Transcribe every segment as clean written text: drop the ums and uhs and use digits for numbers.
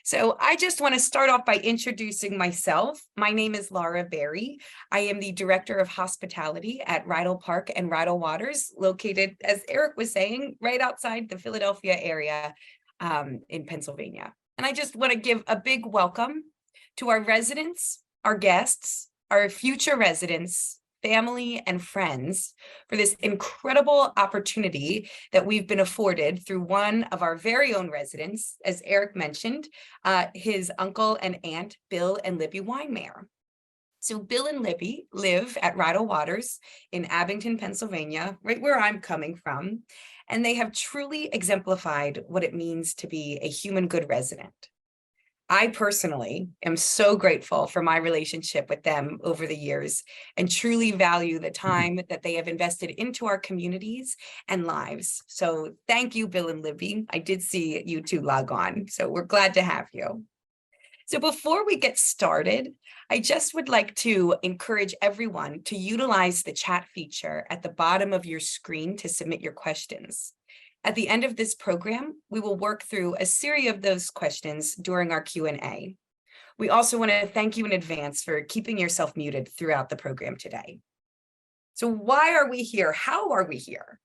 So I just want to start off by introducing myself. My name is Laura Berry. I am the Director of Hospitality at Rydal Park and Rydal Waters, located, as Erik was saying, right outside the Philadelphia area in Pennsylvania. And I just want to give a big welcome to our residents, our guests, our future residents, family, and friends for this incredible opportunity that we've been afforded through one of our very own residents, as Erik mentioned, his uncle and aunt, Bill and Libby Weihenmayer. So Bill and Libby live at Rydal Waters in Abington, Pennsylvania, right where I'm coming from, and they have truly exemplified what it means to be a HumanGood resident. I personally am so grateful for my relationship with them over the years and truly value the time that they have invested into our communities and lives. So thank you, Bill and Libby. I did see you two log on, so we're glad to have you. So before we get started, I just would like to encourage everyone to utilize the chat feature at the bottom of your screen to submit your questions. At the end of this program, we will work through a series of those questions during our Q&A. We also want to thank you in advance for keeping yourself muted throughout the program today. So why are we here? How are we here?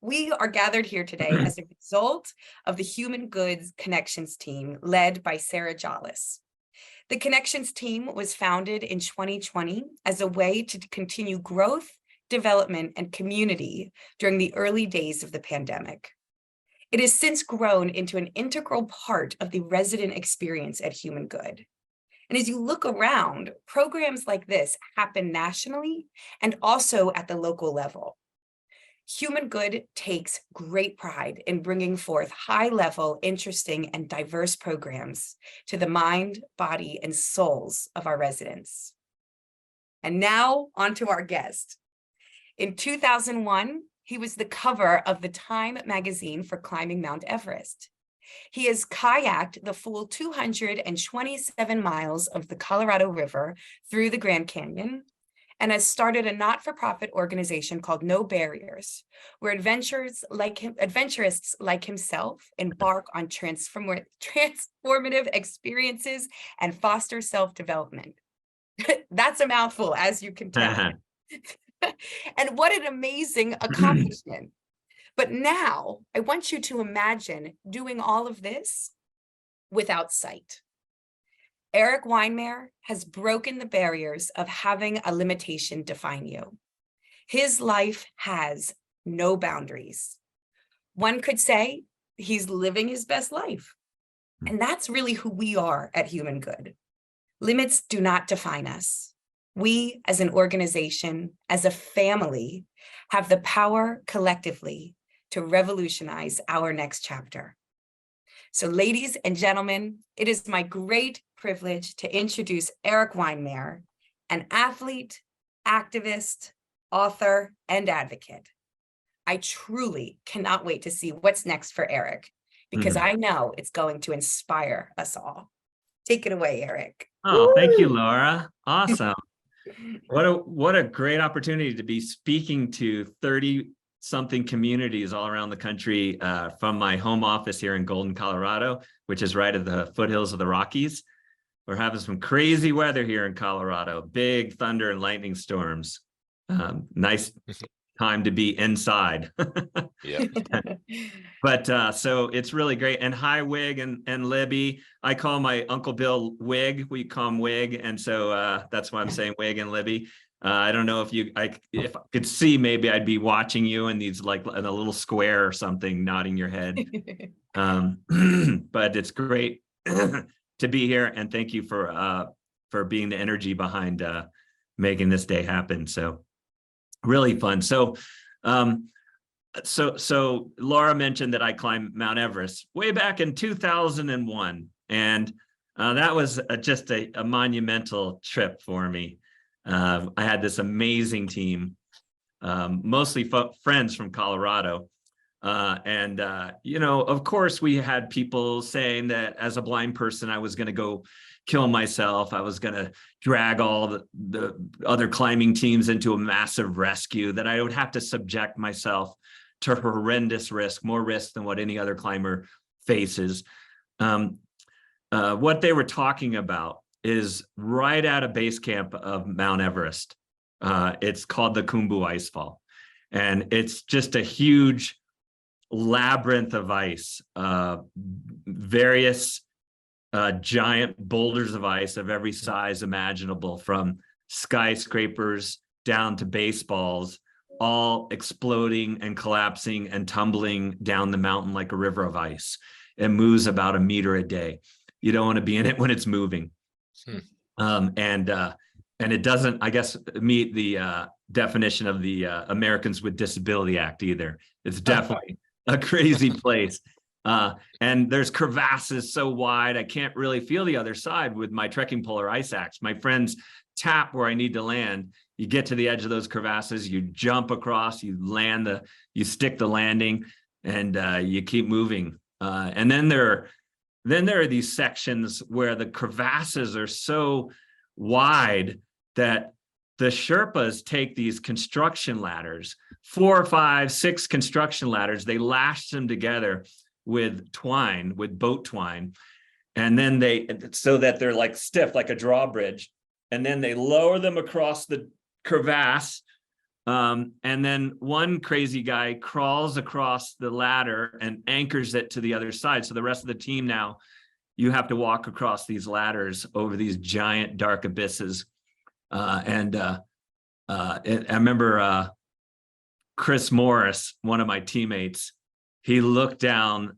We are gathered here today as a result of the HumanGood Connections team led by Sarah Jollis. The Connections team was founded in 2020 as a way to continue growth, development, and community during the early days of the pandemic. It has since grown into an integral part of the resident experience at HumanGood. And as you look around, programs like this happen nationally and also at the local level. HumanGood takes great pride in bringing forth high-level, interesting, and diverse programs to the mind, body, and souls of our residents. And now, on to our guest. In 2001, he was the cover of the Time magazine for climbing Mount Everest. He has kayaked the full 227 miles of the Colorado River through the Grand Canyon and has started a not-for-profit organization called No Barriers, where adventurers like himself embark on transformative experiences and foster self-development. That's a mouthful, as you can tell. And what an amazing accomplishment. But now I want you to imagine doing all of this without sight. Erik Weihenmayer has broken the barriers of having a limitation define you. His life has no boundaries. One could say he's living his best life. And that's really who we are at HumanGood. Limits do not define us. We, as an organization, as a family, have the power collectively to revolutionize our next chapter. So, ladies and gentlemen, it is my great privilege to introduce Erik Weihenmayer, an athlete, activist, author, and advocate. I truly cannot wait to see what's next for Erik, because I know it's going to inspire us all. Take it away, Erik. Oh, thank you, Laura. Awesome. What a great opportunity to be speaking to 30-something communities all around the country from my home office here in Golden, Colorado, which is right at the foothills of the Rockies. We're having some crazy weather here in Colorado, big thunder and lightning storms. Nice time to be inside. Yeah. But so it's really great. And hi, Wig and Libby. I call my Uncle Bill Wig. We call him Wig. And so that's why I'm saying Wig and Libby. I don't know if if I could see, maybe I'd be watching you in these, like in a little square or something, nodding your head. But it's great to be here. And thank you for being the energy behind making this day happen. So really fun. So Laura mentioned that I climbed Mount Everest way back in 2001. And that was just a monumental trip for me. I had this amazing team, mostly friends from Colorado. You know, of course, we had people saying that as a blind person, I was going to go kill myself. I was going to drag all the other climbing teams into a massive rescue, that I would have to subject myself to horrendous risk, more risk than what any other climber faces. what they were talking about is right at a base camp of Mount Everest. It's called the Khumbu Icefall. And it's just a huge labyrinth of ice, various giant boulders of ice of every size imaginable, from skyscrapers down to baseballs, all exploding and collapsing and tumbling down the mountain like a river of ice. It moves about a meter a day. You don't want to be in it when it's moving. And it doesn't, I guess, meet the definition of the Americans with Disability Act either. It's definitely a crazy place. And there's crevasses so wide, I can't really feel the other side with my trekking pole or ice axe. My friends tap where I need to land. You get to the edge of those crevasses, you jump across, you stick the landing, and you keep moving. And then there are these sections where the crevasses are so wide that the Sherpas take these construction ladders, 4, 5, 6 construction ladders, they lash them together with twine, with boat twine, and then so that they're like stiff, like a drawbridge, and then they lower them across the crevasse, and then one crazy guy crawls across the ladder and anchors it to the other side. So the rest of the team now, you have to walk across these ladders over these giant dark abysses. I remember Chris Morris, one of my teammates, he looked down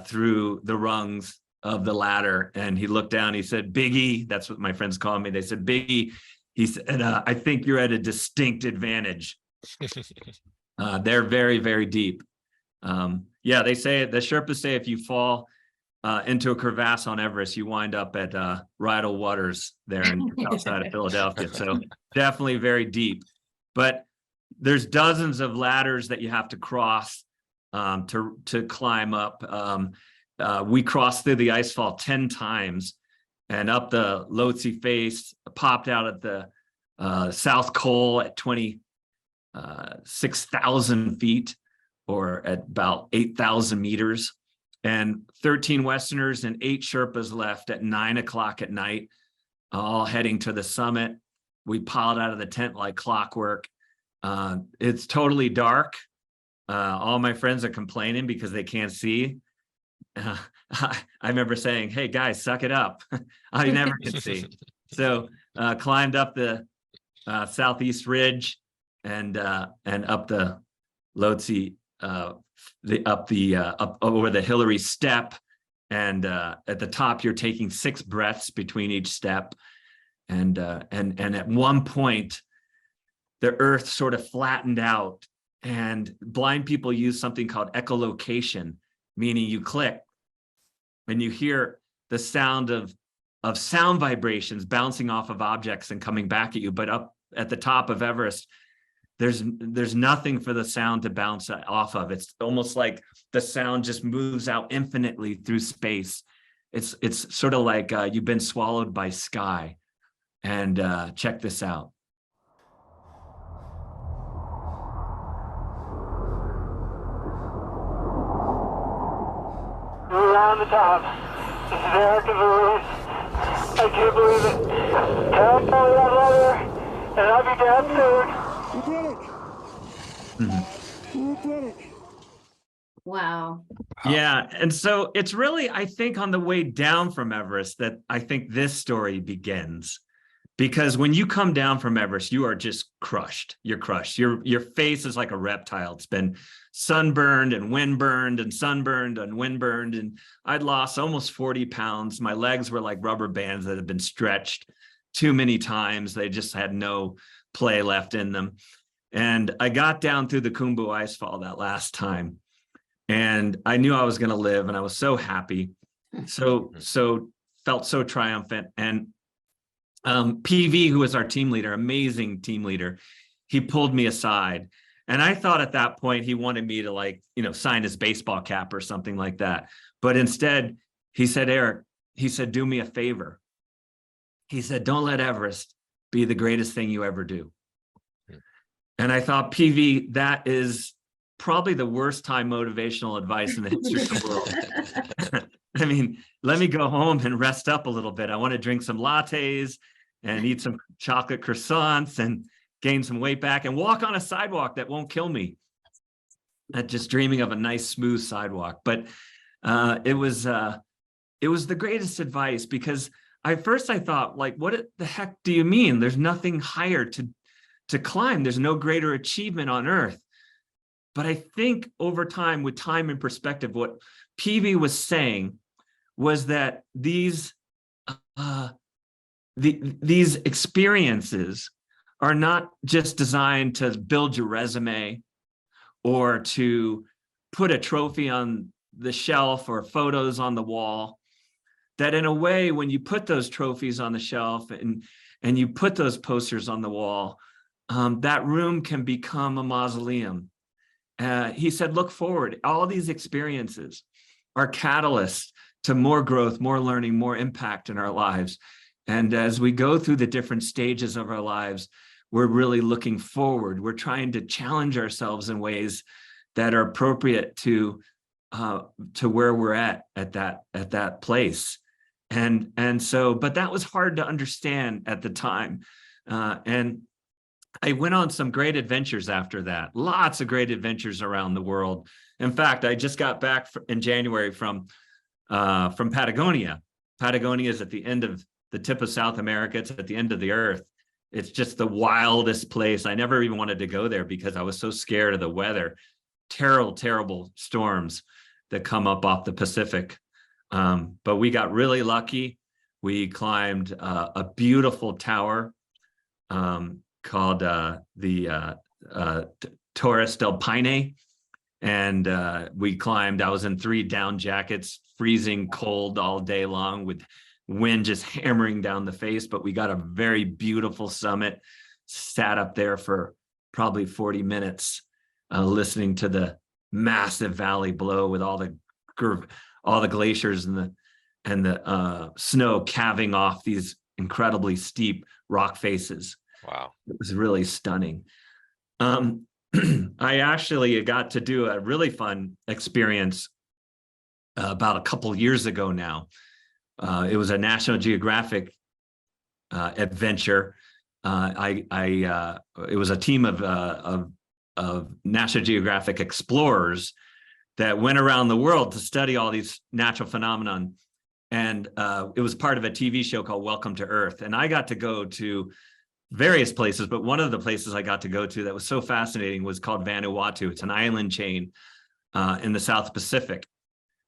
through the rungs of the ladder, and he looked down, he said, "Biggie," that's what my friends call me. They said, "Biggie," he said, "I think you're at a distinct advantage." They're very, very deep. Yeah, they say, the Sherpas say, if you fall into a crevasse on Everest, you wind up at Rydal Waters there outside of Philadelphia. So definitely very deep. But there's dozens of ladders that you have to cross to climb up. We crossed through the icefall 10 times and up the Lhotse face, popped out at the South Col at 26,000 feet, or at about 8,000 meters. And 13 Westerners and 8 Sherpas left at 9 o'clock at night, all heading to the summit. We piled out of the tent like clockwork. It's totally dark. All my friends are complaining because they can't see. I remember saying, "Hey guys, suck it up." I never can see. So climbed up the southeast ridge and up the Lhotse, up over the Hillary step, and at the top you're taking 6 breaths between each step, and at one point the earth sort of flattened out, and blind people use something called echolocation, meaning you click and you hear the sound of sound vibrations bouncing off of objects and coming back at you. But up at the top of Everest, there's nothing for the sound to bounce off of. It's almost like the sound just moves out infinitely through space. It's sort of like you've been swallowed by sky. And check this out. We're on the top. This is Erik of the race. I can't believe it. Time for that ladder, and I'll be down soon. We did it. Wow. Yeah. And so it's really, I think, on the way down from Everest that I think this story begins. Because when you come down from Everest, you are just crushed. You're crushed. Your face is like a reptile. It's been sunburned and windburned and sunburned and windburned. And I'd lost almost 40 pounds. My legs were like rubber bands that had been stretched too many times. They just had no play left in them. And I got down through the Khumbu Icefall that last time. And I knew I was going to live, and I was so happy. So felt so triumphant. And PV, who was our team leader, amazing team leader, he pulled me aside. And I thought at that point he wanted me to sign his baseball cap or something like that. But instead he said, "Erik," he said, "do me a favor." He said, "Don't let Everest be the greatest thing you ever do." And I thought, PV, that is probably the worst time motivational advice in the history of the world. I mean, let me go home and rest up a little bit. I want to drink some lattes and eat some chocolate croissants and gain some weight back and walk on a sidewalk that won't kill me. Just dreaming of a nice, smooth sidewalk. But it was the greatest advice, because at first I thought, like, what the heck do you mean? There's nothing higher to climb. There's no greater achievement on earth. But I think over time, with time and perspective, what Peavy was saying was that these experiences are not just designed to build your resume or to put a trophy on the shelf or photos on the wall. That in a way, when you put those trophies on the shelf and you put those posters on the wall, that room can become a mausoleum. He said, look forward. All these experiences are catalysts to more growth, more learning, more impact in our lives. And as we go through the different stages of our lives, we're really looking forward. We're trying to challenge ourselves in ways that are appropriate to where we're at that place. And so, but that was hard to understand at the time. And I went on some great adventures after that, lots of great adventures around the world. In fact, I just got back in January from Patagonia. Patagonia is at the end of the tip of South America. It's at the end of the earth. It's just the wildest place. I never even wanted to go there because I was so scared of the weather. Terrible, terrible storms that come up off the Pacific. But we got really lucky. We climbed a beautiful tower called the Torres del Paine. And we climbed, I was in 3 down jackets, freezing cold all day long with wind just hammering down the face, but we got a very beautiful summit, sat up there for probably 40 minutes, listening to the massive valley below with all the glaciers and the snow calving off these incredibly steep rock faces. Wow. It was really stunning. I actually got to do a really fun experience about a couple years ago now. It was a National Geographic adventure. It was a team of National Geographic explorers that went around the world to study all these natural phenomenon. And it was part of a TV show called Welcome to Earth. And I got to go to various places, but one of the places I got to go to that was so fascinating was called Vanuatu. It's an island chain in the South Pacific.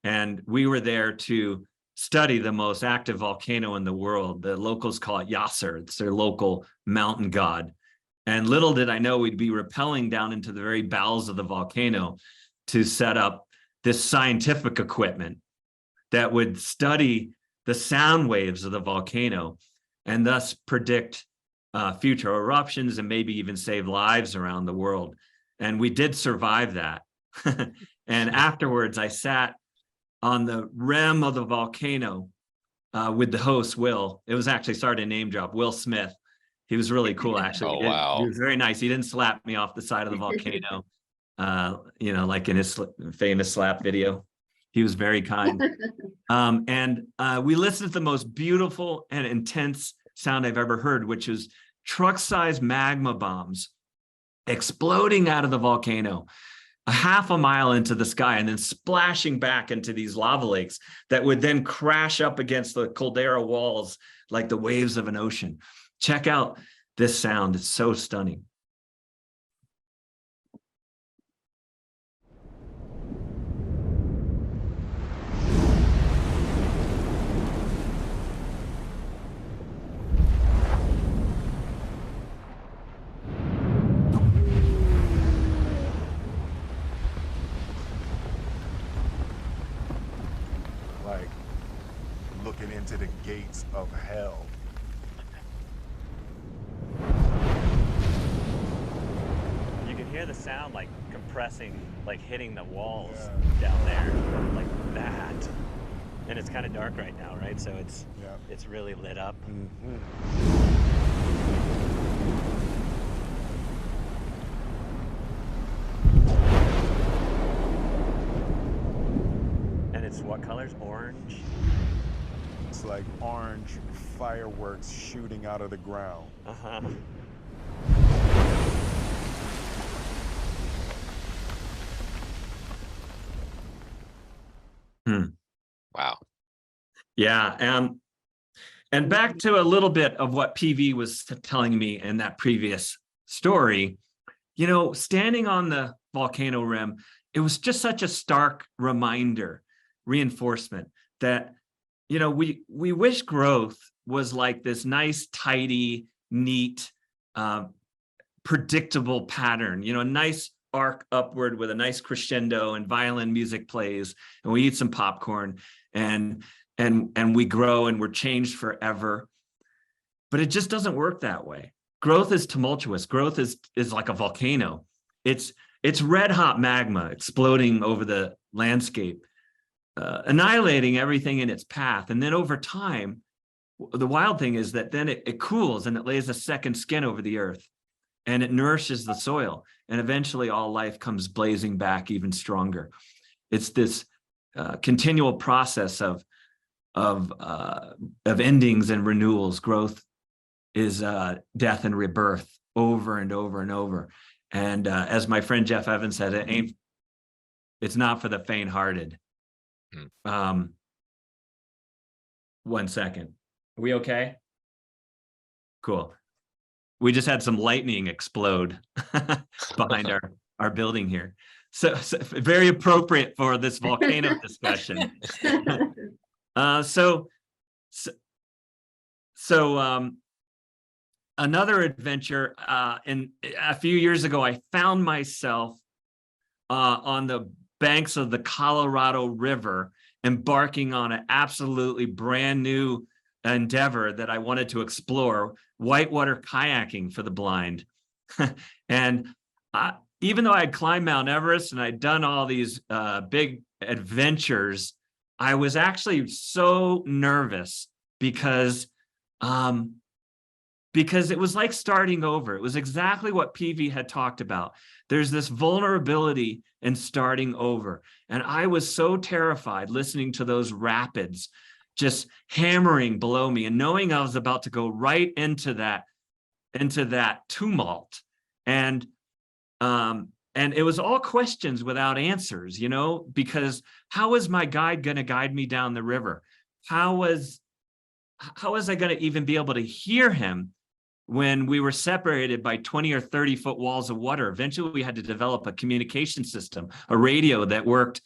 And we were there to study the most active volcano in the world. The locals call it Yasser. It's their local mountain god. And little did I know we'd be rappelling down into the very bowels of the volcano to set up this scientific equipment that would study the sound waves of the volcano and thus predict future eruptions and maybe even save lives around the world. And we did survive that. And afterwards, I sat on the rim of the volcano with the host, Will. It was actually, sorry to name drop, Will Smith. He was really cool, actually. Oh, wow. He was very nice. He didn't slap me off the side of the volcano, like in his famous slap video. He was very kind. And we listened to the most beautiful and intense sound I've ever heard, which is truck-sized magma bombs exploding out of the volcano a half a mile into the sky and then splashing back into these lava lakes that would then crash up against the caldera walls like the waves of an ocean. Check out this sound. It's so stunning. Like looking into the gates of hell. You can hear the sound like compressing, like hitting the walls down there, like that. And it's kind of dark right now, right? So it's really lit up. And it's what colors? Orange? It's like orange fireworks shooting out of the ground. Uh-huh. Wow. Yeah. And back to a little bit of what PV was telling me in that previous story, you know, standing on the volcano rim, it was just such a stark reminder, reinforcement that, you know, we wish growth was like this nice, tidy, neat, predictable pattern, you know, a nice arc upward with a nice crescendo and violin music plays, and we eat some popcorn and we grow and we're changed forever. But it just doesn't work that way. Growth is tumultuous. Growth is like a volcano. It's red hot magma exploding over the landscape, annihilating everything in its path. And then over time, the wild thing is that then it cools and it lays a second skin over the earth, and it nourishes the soil. And eventually all life comes blazing back even stronger. It's this continual process of endings and renewals. Growth is death and rebirth over and over and over. And as my friend Jeff Evans said, it's not for the faint-hearted. One second. Are we okay? Cool. We just had some lightning explode behind our building here. So very appropriate for this volcano discussion. Another adventure, in a few years ago, I found myself on the banks of the Colorado River, embarking on an absolutely brand new endeavor that I wanted to explore, whitewater kayaking for the blind. And even though I had climbed Mount Everest and I'd done all these big adventures, I was actually so nervous because it was like starting over. It was exactly what PV had talked about. There's this vulnerability in starting over. And I was so terrified listening to those rapids just hammering below me and knowing I was about to go right into that tumult. And it was all questions without answers, you know, because how was my guide going to guide me down the river? How was I going to even be able to hear him when we were separated by 20 or 30 foot walls of water? Eventually we had to develop a communication system, a radio that worked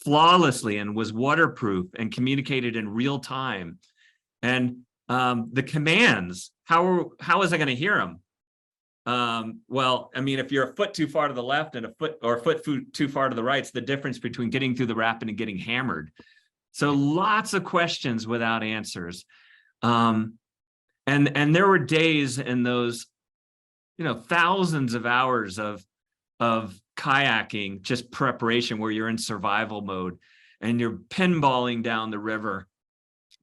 flawlessly and was waterproof and communicated in real time. And the commands, how was I going to hear them? Well, I mean, if you're a foot too far to the left and a foot too far to the right, it's the difference between getting through the rapid and getting hammered. So lots of questions without answers. And there were days in those, you know, thousands of hours of kayaking, just preparation, where you're in survival mode and you're pinballing down the river,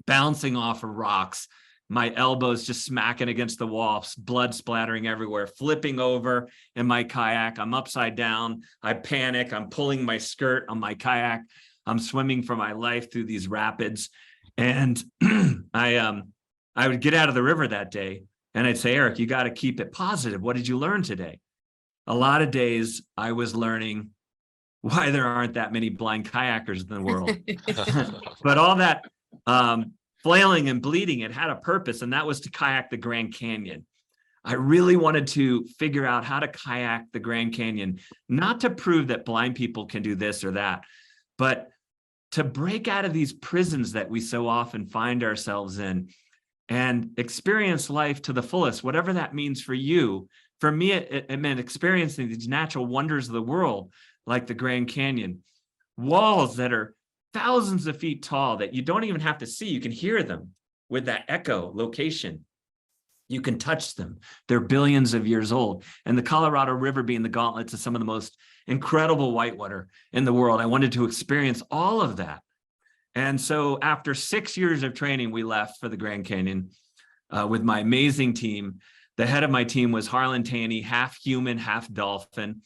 bouncing off of rocks, my elbows just smacking against the walls, blood splattering everywhere, flipping over in my kayak. I'm upside down. I panic. I'm pulling my skirt on my kayak. I'm swimming for my life through these rapids. And I would get out of the river that day and I'd say, Eric, you got to keep it positive. What did you learn today? A lot of days I was learning why there aren't that many blind kayakers in the world. But all that flailing and bleeding, it had a purpose, and that was to kayak the Grand Canyon. I really wanted to figure out how to kayak the Grand Canyon, not to prove that blind people can do this or that, but to break out of these prisons that we so often find ourselves in and experience life to the fullest, whatever that means for you. For me, it meant experiencing these natural wonders of the world, like the Grand Canyon, walls that are thousands of feet tall that you don't even have to see. You can hear them with that echo location. You can touch them. They're billions of years old. And the Colorado River being the gauntlet to some of the most incredible whitewater in the world. I wanted to experience all of that. And so after 6 years of training, we left for the Grand Canyon with my amazing team. The head of my team was Harlan Taney, half human, half dolphin.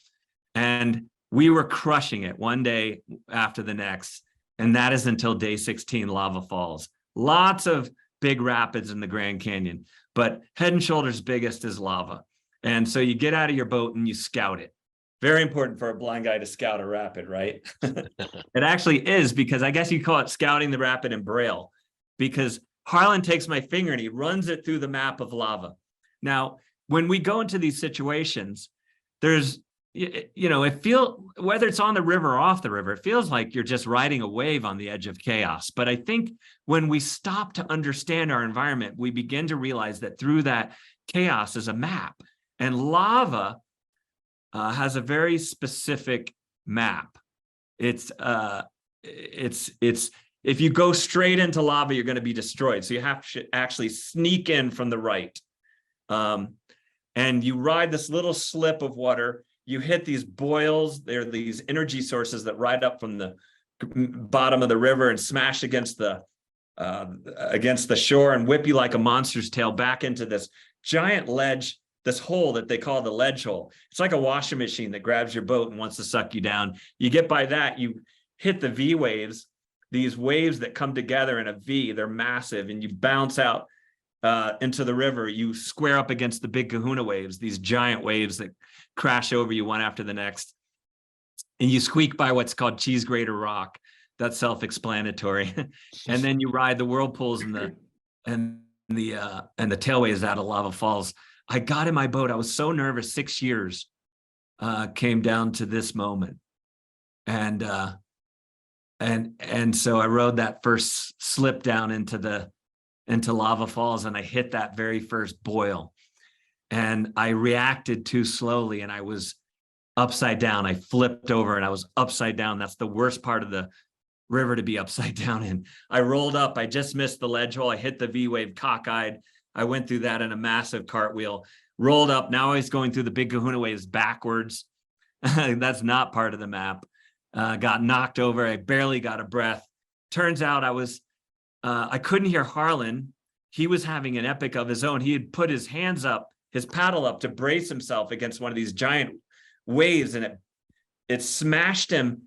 And we were crushing it one day after the next. And that is until day 16, Lava Falls. Lots of big rapids in the Grand Canyon, but head and shoulders biggest is lava. And so you get out of your boat and you scout it. Very important for a blind guy to scout a rapid, right? It actually is, because I guess you call it scouting the rapid in Braille, because Harlan takes my finger and he runs it through the map of lava. Now, when we go into these situations, there's, it feels, whether it's on the river or off the river, it feels like you're just riding a wave on the edge of chaos. But I think when we stop to understand our environment, we begin to realize that through that chaos is a map, and lava has a very specific map. It's if you go straight into lava, you're going to be destroyed. So you have to actually sneak in from the right. And you ride this little slip of water. You hit these boils. They're these energy sources that ride up from the bottom of the river and smash against the shore and whip you like a monster's tail back into this giant ledge, this hole that they call the ledge hole. It's like a washing machine that grabs your boat and wants to suck you down. You get by that, you hit the V waves, these waves that come together in a V. They're massive, and you bounce out into the river. You square up against the big kahuna waves, these giant waves that crash over you one after the next. And you squeak by what's called cheese grater rock. That's self-explanatory. And then you ride the whirlpools and the tailways out of Lava Falls. I got in my boat. I was so nervous. 6 years came down to this moment. And so I rode that first slip down into Lava Falls, and I hit that very first boil, and I reacted too slowly, and I was upside down. I flipped over and I was upside down. That's the worst part of the river to be upside down in. I rolled up. I just missed the ledge hole. I hit the V wave cockeyed. I went through that in a massive cartwheel, rolled up. Now I was going through the big kahuna waves backwards. That's not part of the map. Got knocked over. I barely got a breath. Turns out I couldn't hear Harlan. He was having an epic of his own. He had put his hands up, his paddle up to brace himself against one of these giant waves, and it smashed him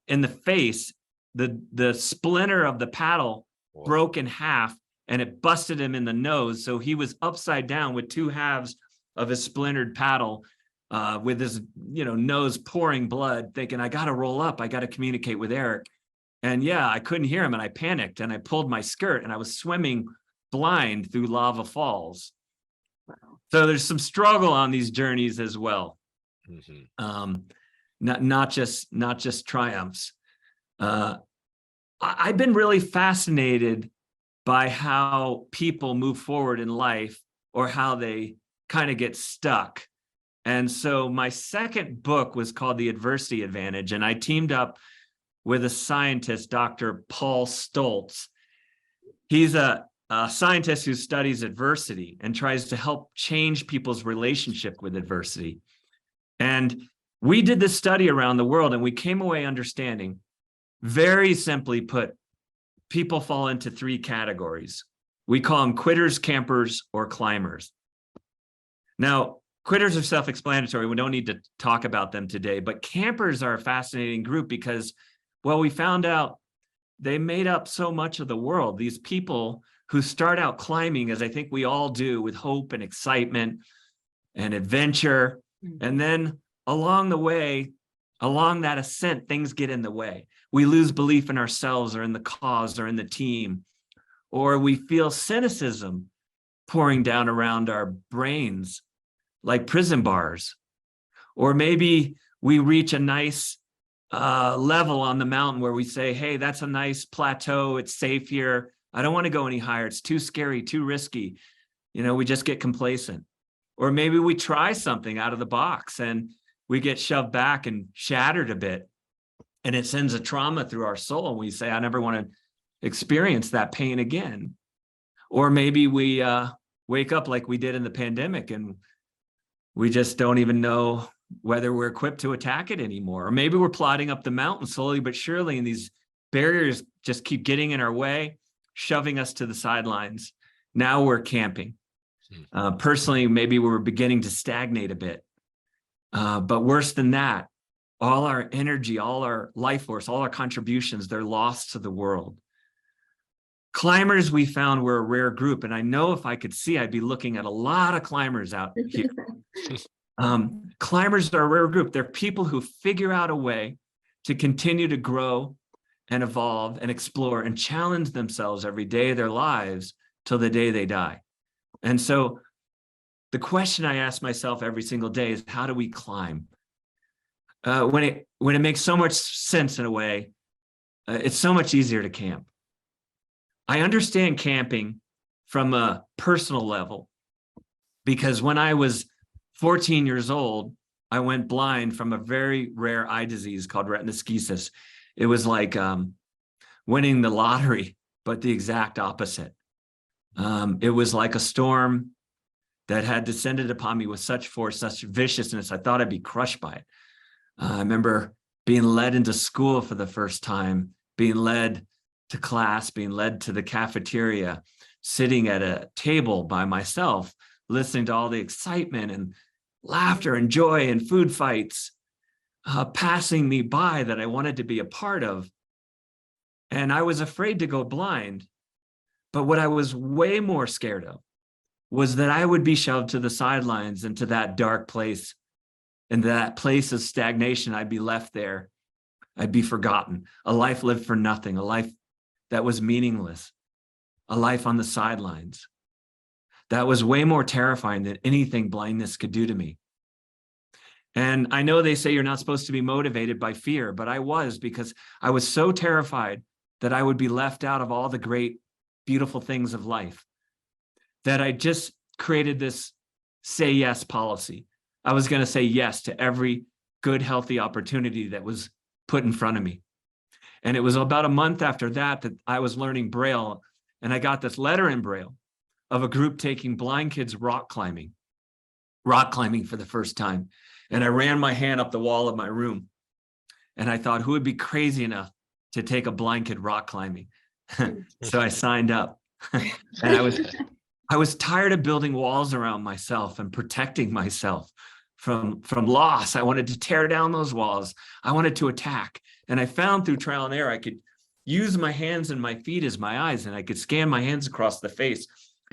in the face. The splinter of the paddle broke in half, and it busted him in the nose. So he was upside down with two halves of his splintered paddle, with his nose pouring blood, thinking, I got to roll up. I got to communicate with Erik. And yeah, I couldn't hear him, and I panicked, and I pulled my skirt, and I was swimming blind through Lava Falls. So there's some struggle on these journeys as well. Mm-hmm. Not just triumphs. I've been really fascinated by how people move forward in life, or how they kind of get stuck. And so my second book was called The Adversity Advantage, and I teamed up with a scientist, Dr. Paul Stoltz. He's a scientist who studies adversity and tries to help change people's relationship with adversity. And we did this study around the world, and we came away understanding, very simply put, people fall into three categories. We call them quitters, campers, or climbers. Now, quitters are self-explanatory. We don't need to talk about them today, but campers are a fascinating group because, well, we found out they made up so much of the world. These people who start out climbing, as I think we all do, with hope and excitement and adventure. And then along the way, along that ascent, things get in the way. We lose belief in ourselves or in the cause or in the team, or we feel cynicism pouring down around our brains like prison bars. Or maybe we reach a nice level on the mountain where we say, hey, that's a nice plateau. It's safe here. I don't want to go any higher. It's too scary, too risky. We just get complacent. Or maybe we try something out of the box and we get shoved back and shattered a bit, and it sends a trauma through our soul. And we say, I never want to experience that pain again. Or maybe we wake up like we did in the pandemic, and we just don't even know whether we're equipped to attack it anymore. Or maybe we're plodding up the mountain slowly but surely, and these barriers just keep getting in our way, shoving us to the sidelines. Now we're camping. Personally, maybe we're beginning to stagnate a bit. But worse than that, all our energy, all our life force, all our contributions, they're lost to the world. Climbers, we found, were a rare group. And I know if I could see, I'd be looking at a lot of climbers out here. Climbers are a rare group. They're people who figure out a way to continue to grow and evolve and explore and challenge themselves every day of their lives till the day they die. And so the question I ask myself every single day is, how do we climb? When it makes so much sense in a way, it's so much easier to camp. I understand camping from a personal level, because when I was 14 years old, I went blind from a very rare eye disease called retinoschisis. It was like winning the lottery, but the exact opposite. It was like a storm that had descended upon me with such force, such viciousness, I thought I'd be crushed by it. I remember being led into school for the first time, being led to class, being led to the cafeteria, sitting at a table by myself, listening to all the excitement and laughter and joy and food fights passing me by that I wanted to be a part of. And I was afraid to go blind. But what I was way more scared of was that I would be shoved to the sidelines into that dark place, into that place of stagnation. I'd be left there. I'd be forgotten. A life lived for nothing, a life that was meaningless, a life on the sidelines. That was way more terrifying than anything blindness could do to me. And I know they say you're not supposed to be motivated by fear, but I was, because I was so terrified that I would be left out of all the great, beautiful things of life, that I just created this say yes policy. I was going to say yes to every good, healthy opportunity that was put in front of me. And it was about a month after that that I was learning Braille, and I got this letter in Braille of a group taking blind kids rock climbing for the first time. And I ran my hand up the wall of my room, and I thought, who would be crazy enough to take a blind kid rock climbing? So I signed up. And I was tired of building walls around myself and protecting myself from loss. I wanted to tear down those walls. I wanted to attack. And I found through trial and error, I could use my hands and my feet as my eyes, and I could scan my hands across the face.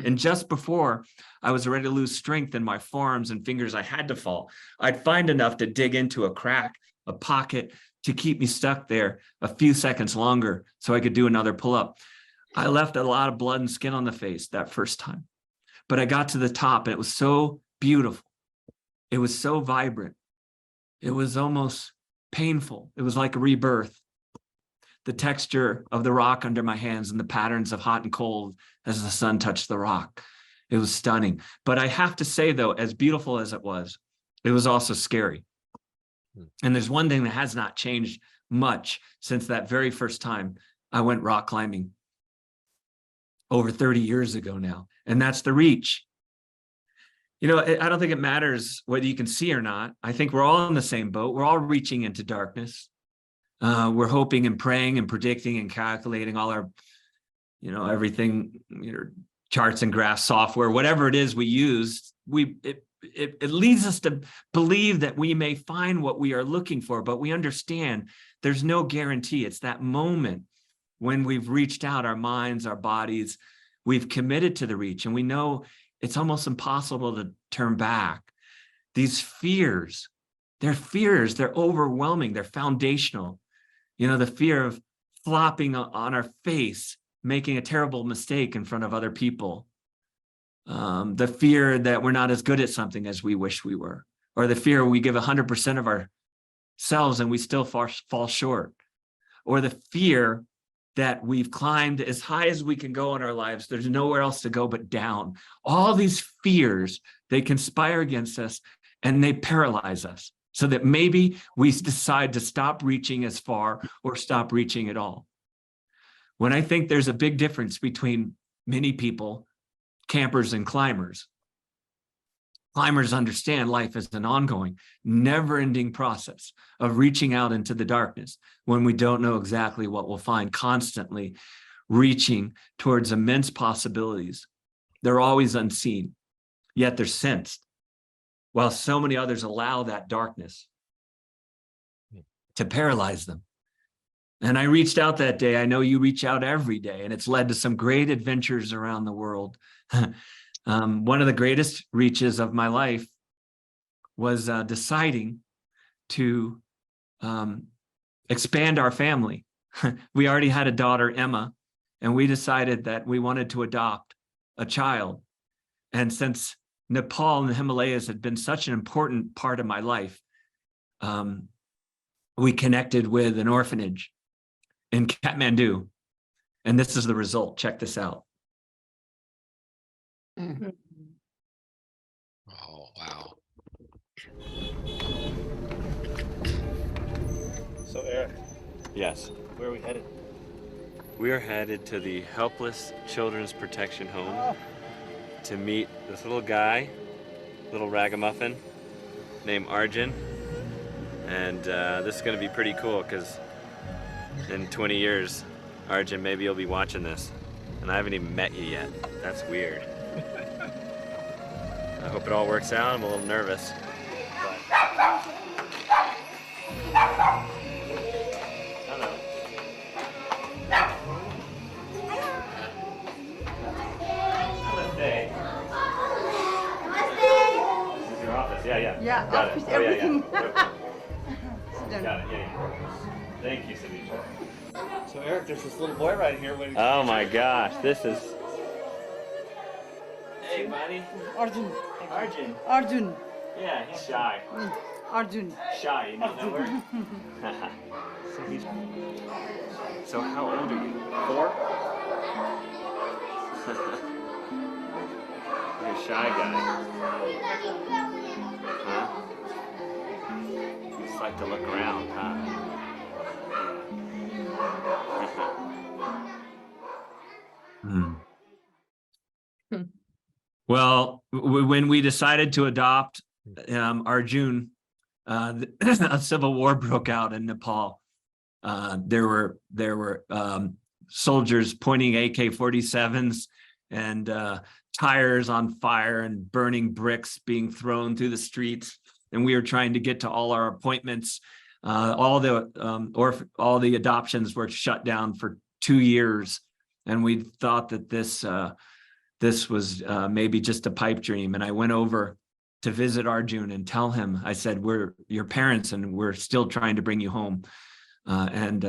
And just before I was ready to lose strength in my forearms and fingers, I had to fall. I'd find enough to dig into a crack, a pocket, to keep me stuck there a few seconds longer so I could do another pull-up. I left a lot of blood and skin on the face that first time, but I got to the top, and it was so beautiful. It was so vibrant. It was almost painful. It was like a rebirth. The texture of the rock under my hands and the patterns of hot and cold as the sun touched the rock. It was stunning. But I have to say, though, as beautiful as it was also scary. And there's one thing that has not changed much since that very first time I went rock climbing over 30 years ago now, and that's the reach. You know, I don't think it matters whether you can see or not. I think we're all in the same boat. We're all reaching into darkness. We're hoping and praying and predicting and calculating all our, everything, charts and graphs, software, whatever it is we use. It leads us to believe that we may find what we are looking for, but we understand there's no guarantee. It's that moment when we've reached out, our minds, our bodies, we've committed to the reach, and we know it's almost impossible to turn back. These fears, they're overwhelming, they're foundational. The fear of flopping on our face, making a terrible mistake in front of other people. The fear that we're not as good at something as we wish we were, or the fear we give 100% of ourselves and we still fall short, or the fear that we've climbed as high as we can go in our lives. There's nowhere else to go but down. All these fears, they conspire against us and they paralyze us so that maybe we decide to stop reaching as far or stop reaching at all. When I think there's a big difference between many people, campers and climbers. Climbers understand life as an ongoing, never-ending process of reaching out into the darkness when we don't know exactly what we'll find, constantly reaching towards immense possibilities. They're always unseen, yet they're sensed, while so many others allow that darkness to paralyze them. And I reached out that day. I know you reach out every day, and it's led to some great adventures around the world. One of the greatest reaches of my life was deciding to expand our family. We already had a daughter, Emma, and we decided that we wanted to adopt a child. And since Nepal and the Himalayas had been such an important part of my life, we connected with an orphanage in Kathmandu. And this is the result. Check this out. Oh, wow. So Erik, Yes. where are we headed? We are headed to the Helpless Children's Protection Home to meet this little guy, little ragamuffin named Arjun. And this is going to be pretty cool because in 20 years, Arjun, maybe you'll be watching this. And I haven't even met you yet. That's weird. I hope it all works out. I'm a little nervous. Hello. Namaste. This is your office. Yeah. Yeah, Got office, it. Oh, yeah. everything. Got it. Yeah. Thank you, Savita. So Erik, there's this little boy right here waiting. Oh my gosh, this is. Hey, buddy. Arjun. Arjun. Arjun. Yeah, he's shy. Arjun. Shy, you know that word? So how old are you? 4? You're a shy guy. Huh? You just like to look around, huh? Well, when we decided to adopt Arjun, a civil war broke out in Nepal. There were soldiers pointing AK-47s and tires on fire and burning bricks being thrown through the streets. And we were trying to get to all our appointments. All the adoptions were shut down for 2 years, and we thought that this was maybe just a pipe dream. And I went over to visit Arjun and tell him, I said, we're your parents and we're still trying to bring you home. And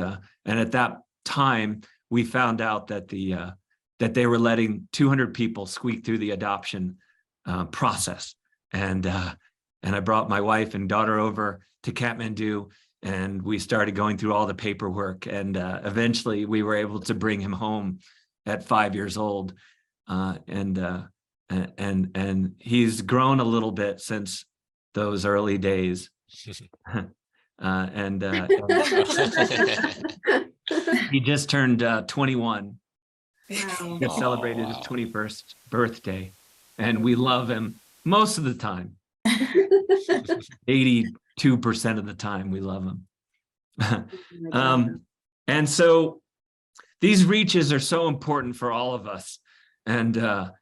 at that time, we found out that that they were letting 200 people squeak through the adoption process. And I brought my wife and daughter over to Kathmandu, and we started going through all the paperwork. And eventually we were able to bring him home at 5 years old. And he's grown a little bit since those early days. He just turned 21. Wow. Just celebrated his 21st birthday, and we love him most of the time. 82% of the time we love him. And so these reaches are so important for all of us. But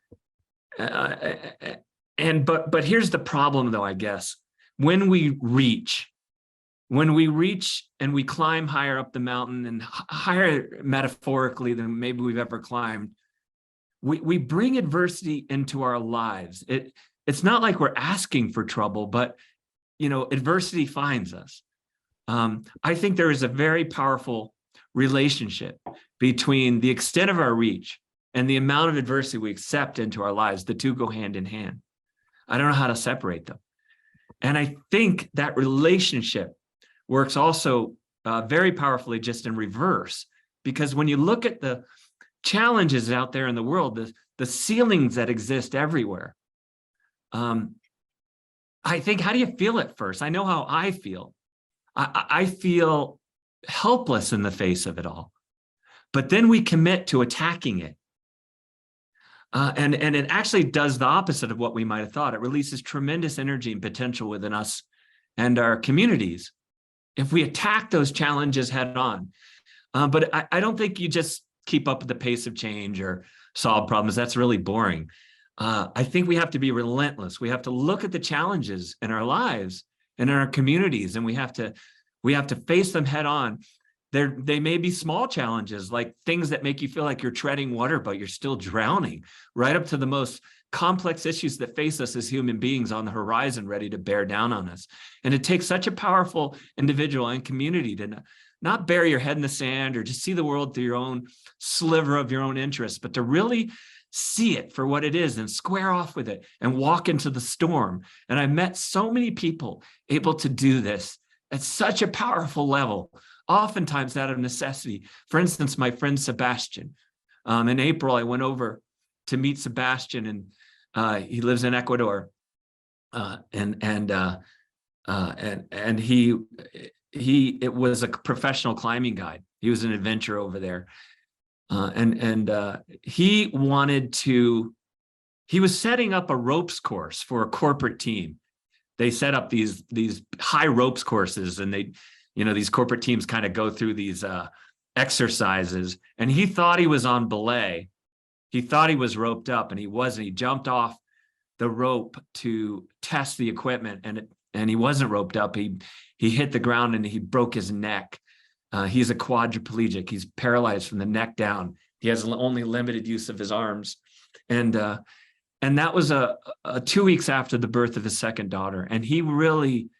here's the problem though, I guess. When we reach and we climb higher up the mountain, and higher metaphorically than maybe we've ever climbed, we bring adversity into our lives. It's not like we're asking for trouble, but adversity finds us. I think there is a very powerful relationship between the extent of our reach and the amount of adversity we accept into our lives. The two go hand in hand. I don't know how to separate them. And I think that relationship works also very powerfully just in reverse, because when you look at the challenges out there in the world, the ceilings that exist everywhere, I think, how do you feel at first? I know how I feel. I feel helpless in the face of it all. But then we commit to attacking it. And it actually does the opposite of what we might have thought. It releases tremendous energy and potential within us and our communities if we attack those challenges head on. But I don't think you just keep up with the pace of change or solve problems. That's really boring. I think we have to be relentless. We have to look at the challenges in our lives and in our communities, and we have to We have to face them head on. They may be small challenges, like things that make you feel like you're treading water, but you're still drowning, right up to the most complex issues that face us as human beings on the horizon, ready to bear down on us. And it takes such a powerful individual and community to not bury your head in the sand or just see the world through your own sliver of your own interest, but to really see it for what it is and square off with it and walk into the storm. And I met so many people able to do this at such a powerful level, oftentimes out of necessity. For instance, my friend Sebastian. In April, I went over to meet Sebastian, and he lives in Ecuador. And it was a professional climbing guide. He was an adventurer over there. He was setting up a ropes course for a corporate team. They set up these high ropes courses, and these corporate teams kind of go through these exercises. And he thought he was on belay. He thought he was roped up, and he wasn't. He jumped off the rope to test the equipment, and he wasn't roped up. He hit the ground and he broke his neck. He's a quadriplegic. He's paralyzed from the neck down. He has only limited use of his arms. And that was 2 weeks after the birth of his second daughter. And he really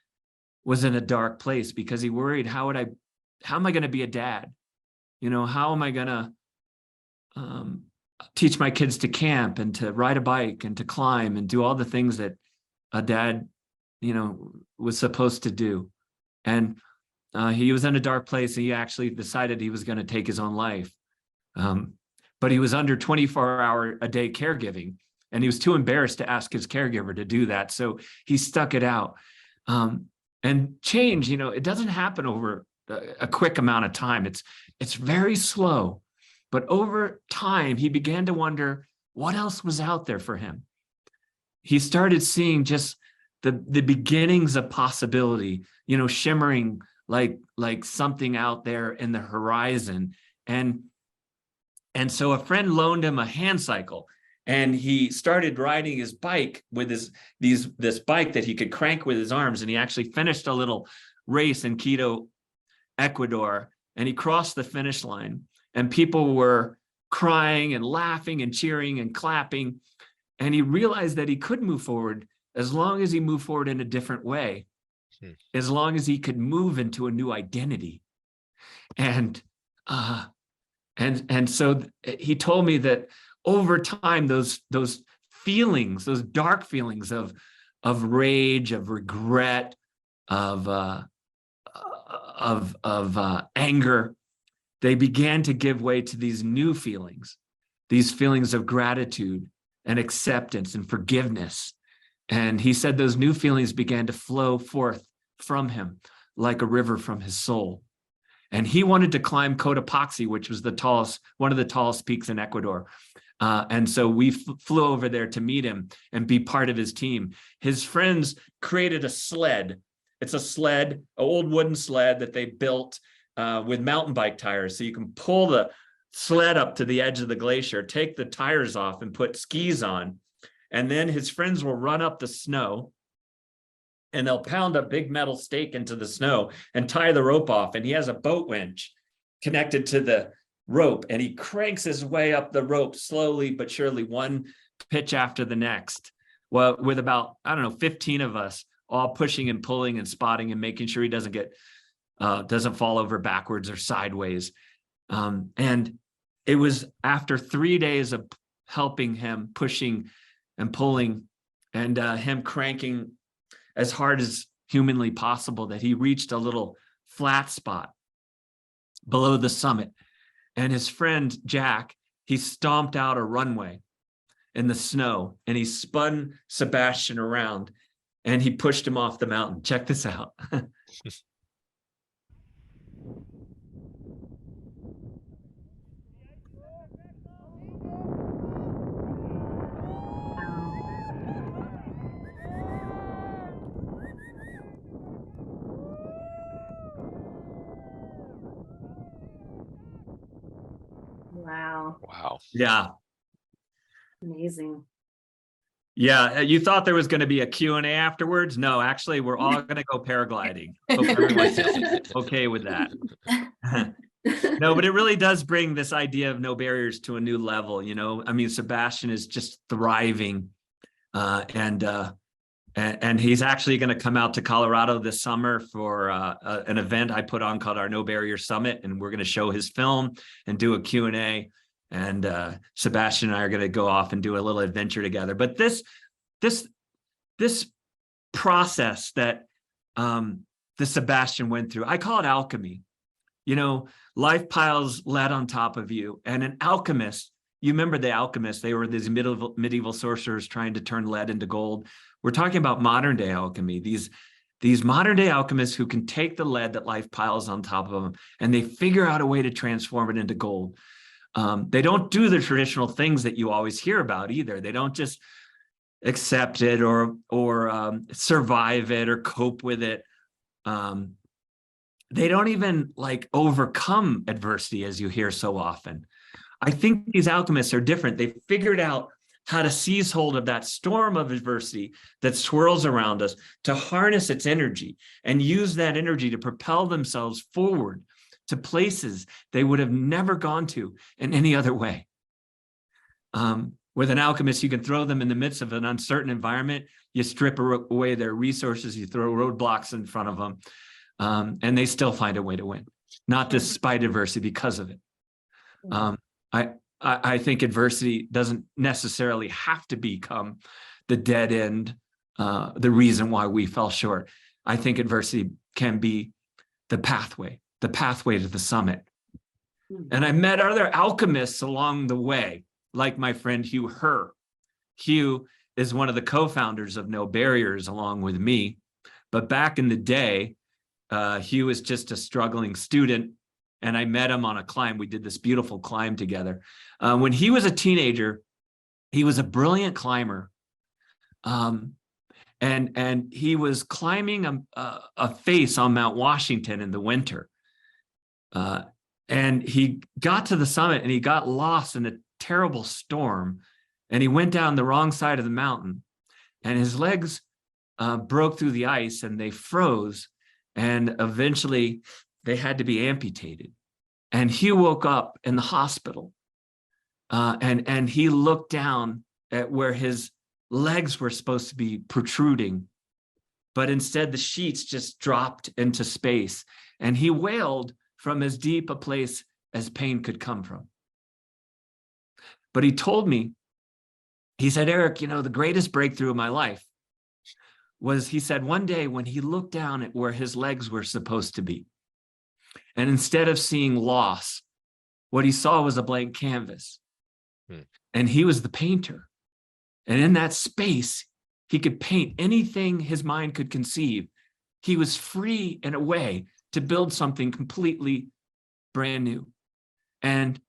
was in a dark place because he worried, how am I going to be a dad? How am I going to teach my kids to camp and to ride a bike and to climb and do all the things that a dad, was supposed to do? And he was in a dark place. He actually decided he was going to take his own life. But he was under 24-hour-a-day caregiving, and he was too embarrassed to ask his caregiver to do that. So he stuck it out. And change, it doesn't happen over a quick amount of time. It's very slow. But over time, he began to wonder what else was out there for him. He started seeing just the beginnings of possibility, shimmering like something out there in the horizon. And so a friend loaned him a hand cycle, and he started riding his bike with this bike that he could crank with his arms. And he actually finished a little race in Quito, Ecuador, and he crossed the finish line, and people were crying and laughing and cheering and clapping. And he realized that he could move forward as long as he moved forward in a different way, as long as he could move into a new identity. And so he told me that over time, those feelings, those dark feelings of rage, of regret, of anger, they began to give way to these new feelings, these feelings of gratitude and acceptance and forgiveness. And he said those new feelings began to flow forth from him like a river from his soul. And he wanted to climb Cotopaxi, which was one of the tallest peaks in Ecuador. And so we flew over there to meet him and be part of his team. His friends created a sled. It's a sled, an old wooden sled that they built with mountain bike tires. So you can pull the sled up to the edge of the glacier, take the tires off and put skis on. And then his friends will run up the snow, and they'll pound a big metal stake into the snow and tie the rope off. And he has a boat winch connected to the rope, and he cranks his way up the rope slowly but surely, one pitch after the next. Well, with about, 15 of us all pushing and pulling and spotting and making sure he doesn't fall over backwards or sideways. And it was after 3 days of helping him, pushing and pulling, and him cranking as hard as humanly possible, that he reached a little flat spot below the summit. And his friend, Jack, he stomped out a runway in the snow, and he spun Sebastian around, and he pushed him off the mountain. Check this out. Wow. Yeah. Amazing. Yeah, you thought there was going to be a Q&A afterwards? No, actually, we're all going to go paragliding. Hope everyone's okay with that. No, but it really does bring this idea of no barriers to a new level. You know, I mean, Sebastian is just thriving, and he's actually going to come out to Colorado this summer for an event I put on called our No Barrier Summit, and we're going to show his film and do a Q&A. And Sebastian and I are going to go off and do a little adventure together. But this process that the Sebastian went through, I call it alchemy. You know, life piles lead on top of you, and an alchemist. You remember the alchemists? They were these medieval sorcerers trying to turn lead into gold. We're talking about modern day alchemy. These modern day alchemists who can take the lead that life piles on top of them, and they figure out a way to transform it into gold. They don't do the traditional things that you always hear about either. They don't just accept it or survive it or cope with it. They don't even like overcome adversity, as you hear so often. I think these alchemists are different. They figured out how to seize hold of that storm of adversity that swirls around us, to harness its energy and use that energy to propel themselves forward to places they would have never gone to in any other way. With an alchemist, you can throw them in the midst of an uncertain environment. You strip away their resources, you throw roadblocks in front of them, and they still find a way to win, not despite adversity, because of it. I think adversity doesn't necessarily have to become the dead end, the reason why we fell short. I think adversity can be the pathway to the summit. And I met other alchemists along the way, like my friend Hugh Herr. Hugh is one of the co-founders of No Barriers along with me. But back in the day, Hugh was just a struggling student, and I met him on a climb. We did this beautiful climb together. When he was a teenager, he was a brilliant climber. And he was climbing a face on Mount Washington in the winter. And he got to the summit and he got lost in a terrible storm, and he went down the wrong side of the mountain, and his legs broke through the ice and they froze, and eventually they had to be amputated. And he woke up in the hospital, and he looked down at where his legs were supposed to be protruding, but instead the sheets just dropped into space, and he wailed from as deep a place as pain could come from. But he told me, he said, Erik, you know, the greatest breakthrough of my life was, he said, one day when he looked down at where his legs were supposed to be, and instead of seeing loss, what he saw was a blank canvas. And he was the painter. And in that space, he could paint anything his mind could conceive. He was free in a way to build something completely brand new. And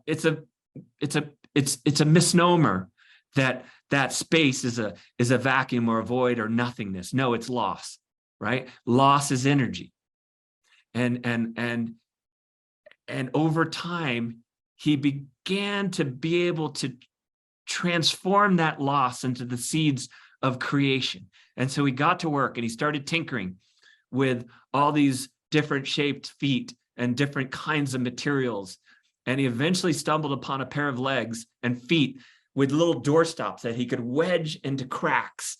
it's a misnomer that space is a vacuum or a void or nothingness. No, it's loss, right? Loss is energy. And over time, he began to be able to transform that loss into the seeds of creation. And so he got to work and he started tinkering with all these different shaped feet and different kinds of materials. And he eventually stumbled upon a pair of legs and feet with little doorstops that he could wedge into cracks,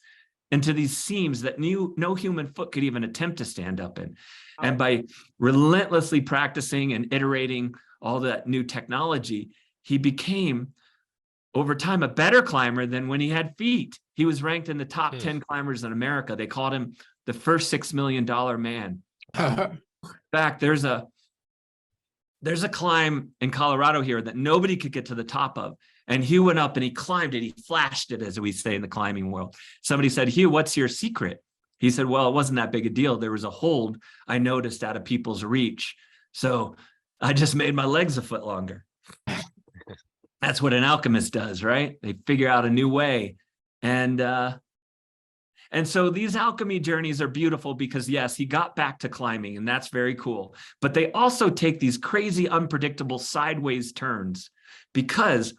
into these seams that no human foot could even attempt to stand up in. And by relentlessly practicing and iterating all that new technology, he became, over time, a better climber than when he had feet. He was ranked in the top 10 climbers in America. They called him the first $6 million man. In fact, there's a climb in Colorado here that nobody could get to the top of. And Hugh went up and he climbed it. He flashed it, as we say in the climbing world. Somebody said, Hugh, what's your secret? He said, well, it wasn't that big a deal. There was a hold I noticed out of people's reach. So I just made my legs a foot longer. That's what an alchemist does, right? They figure out a new way. And so these alchemy journeys are beautiful because, yes, he got back to climbing, and that's very cool. But they also take these crazy, unpredictable sideways turns, because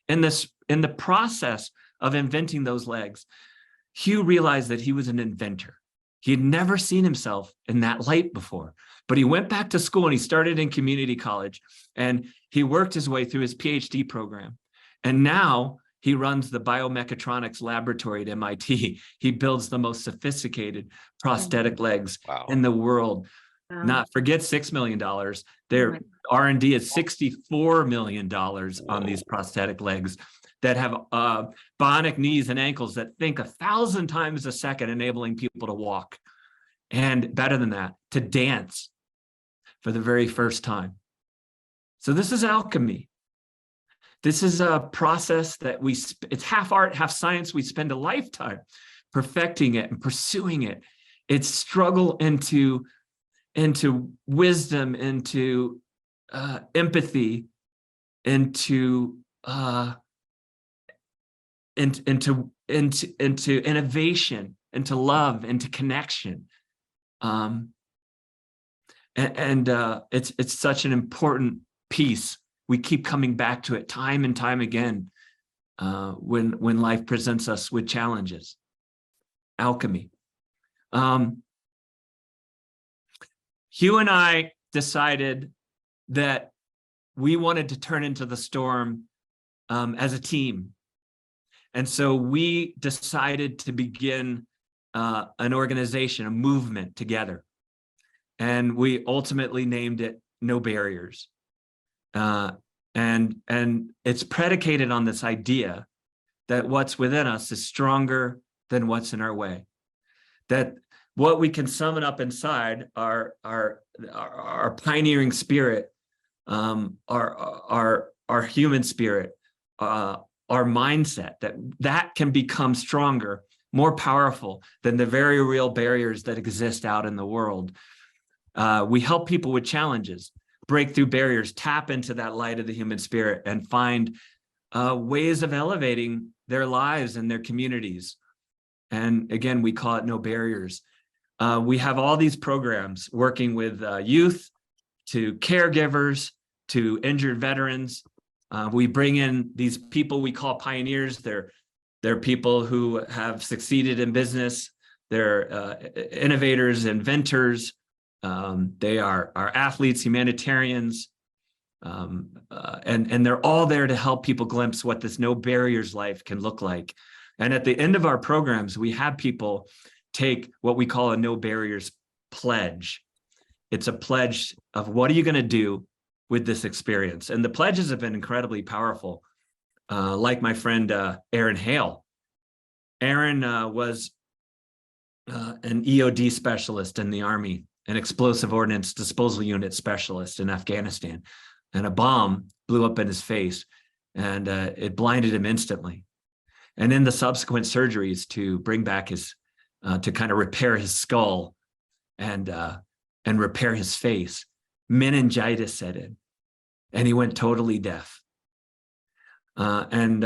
in the process of inventing those legs, Hugh realized that he was an inventor. He had never seen himself in that light before, but he went back to school and he started in community college and he worked his way through his PhD program. And now he runs the biomechatronics laboratory at MIT. He builds the most sophisticated prosthetic legs in the world. Not forget $6 million. Their R&D is $64 million on these prosthetic legs that have bionic knees and ankles that think 1,000 times a second, enabling people to walk. And better than that, to dance for the very first time. So this is alchemy. This is a process that it's half art, half science. We spend a lifetime perfecting it and pursuing it. It's struggle into wisdom, into empathy, into innovation, into love, into connection. It's such an important piece. We keep coming back to it time and time again when life presents us with challenges. Alchemy. Hugh and I decided that we wanted to turn into the storm as a team. And so we decided to begin an organization, a movement together. And we ultimately named it No Barriers. And it's predicated on this idea that what's within us is stronger than what's in our way. That what we can summon up inside our pioneering spirit, our human spirit, our mindset, that can become stronger, more powerful than the very real barriers that exist out in the world. We help people with challenges, break through barriers, tap into that light of the human spirit, and find ways of elevating their lives and their communities. And again, we call it No Barriers. We have all these programs working with youth, to caregivers, to injured veterans. We bring in these people we call pioneers. They're people who have succeeded in business. They're innovators, inventors. They are athletes, humanitarians, and they're all there to help people glimpse what this no barriers life can look like. And at the end of our programs, we have people take what we call a no barriers pledge. It's a pledge of what are you going to do with this experience? And the pledges have been incredibly powerful. Like my friend Aaron Hale. Aaron was an EOD specialist in the Army, an explosive ordnance disposal unit specialist in Afghanistan. And a bomb blew up in his face and it blinded him instantly. And in the subsequent surgeries to bring back his, to kind of repair his skull and repair his face, meningitis set in and he went totally deaf. And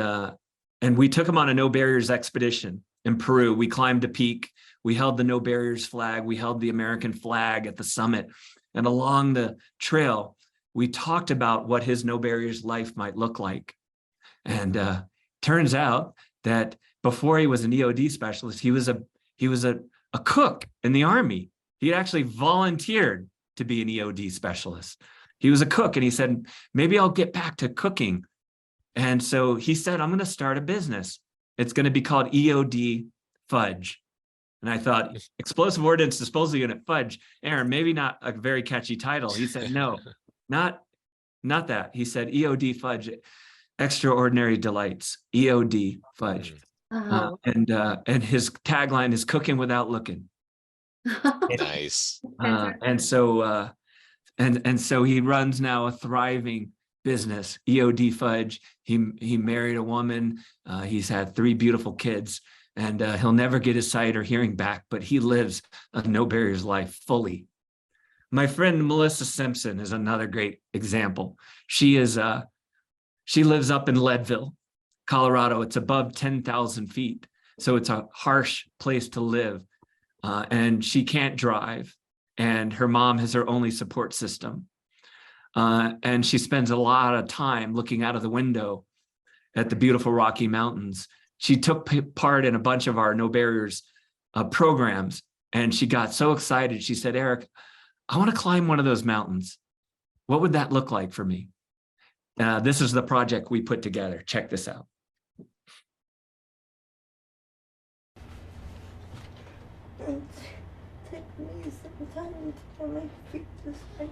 we took him on a no barriers expedition in Peru. We climbed a peak. We held the no barriers flag. We held the American flag at the summit. And along the trail, we talked about what his no barriers life might look like. And turns out that before he was an EOD specialist, he was a cook in the Army. He had actually volunteered to be an EOD specialist. He was a cook and he said, maybe I'll get back to cooking. And so he said, I'm going to start a business. It's going to be called EOD Fudge. And I thought, Explosive Ordnance Disposal Unit Fudge. Aaron, maybe not a very catchy title. He said, no, not that. He said EOD Fudge, Extraordinary Delights, EOD Fudge. And his tagline is cooking without looking. Nice. And so he runs now a thriving business, EOD Fudge. He married a woman. He's had 3 beautiful kids, and he'll never get his sight or hearing back, but he lives a no barriers life fully. My friend Melissa Simpson is another great example. She lives up in Leadville, Colorado. It's above 10,000 feet, so it's a harsh place to live. And she can't drive, and her mom is her only support system. And she spends a lot of time looking out of the window at the beautiful Rocky Mountains she took part in a bunch of our No Barriers programs, and she got so excited. She said, Erik, I want to climb one of those mountains. What would that look like for me? This is the project we put together. Check this out. It takes me some time to get my feet this way.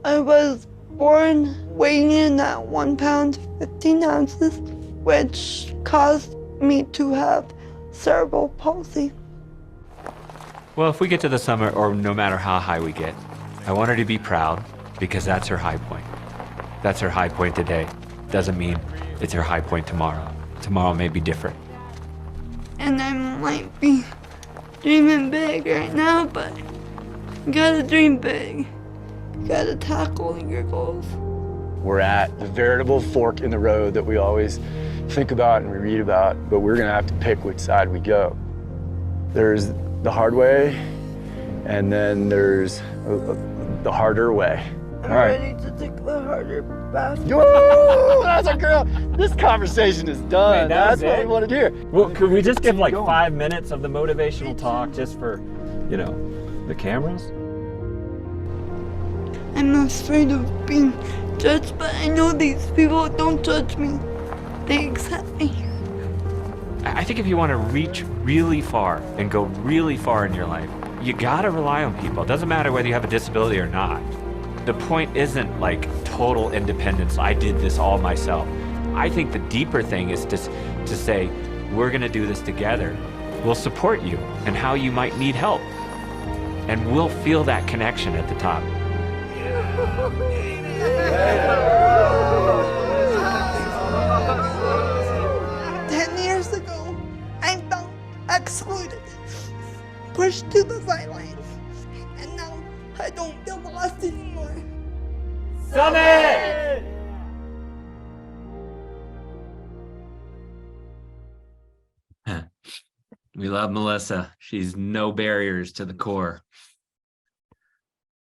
I was born weighing in at 1 pound 15 ounces, which caused me to have cerebral palsy. Well, if we get to the summit, or no matter how high we get, I want her to be proud, because that's her high point. That's her high point today. Doesn't mean it's her high point tomorrow. Tomorrow may be different. And I might be dreaming big right now, but you gotta dream big. You gotta tackle your goals. We're at the veritable fork in the road that we always think about and we read about, but we're gonna have to pick which side we go. There's the hard way, and then there's the harder way. I'm ready to take the harder path. Woo! That's a girl. This conversation is done. Wait, That's what we wanted to hear. Well, could we just give like 5 minutes of the motivational talk just for, you know, the cameras? I'm afraid of being judged, but I know these people don't judge me. They accept me. I think if you want to reach really far and go really far in your life, you gotta rely on people. It doesn't matter whether you have a disability or not. The point isn't like total independence. I did this all myself. I think the deeper thing is to say, we're gonna do this together. We'll support you and how you might need help. And we'll feel that connection at the top. 10 years ago, I felt excluded, pushed to the sidelines, and now I don't feel lost anymore. Summit! We love Melissa. She's no barriers to the core.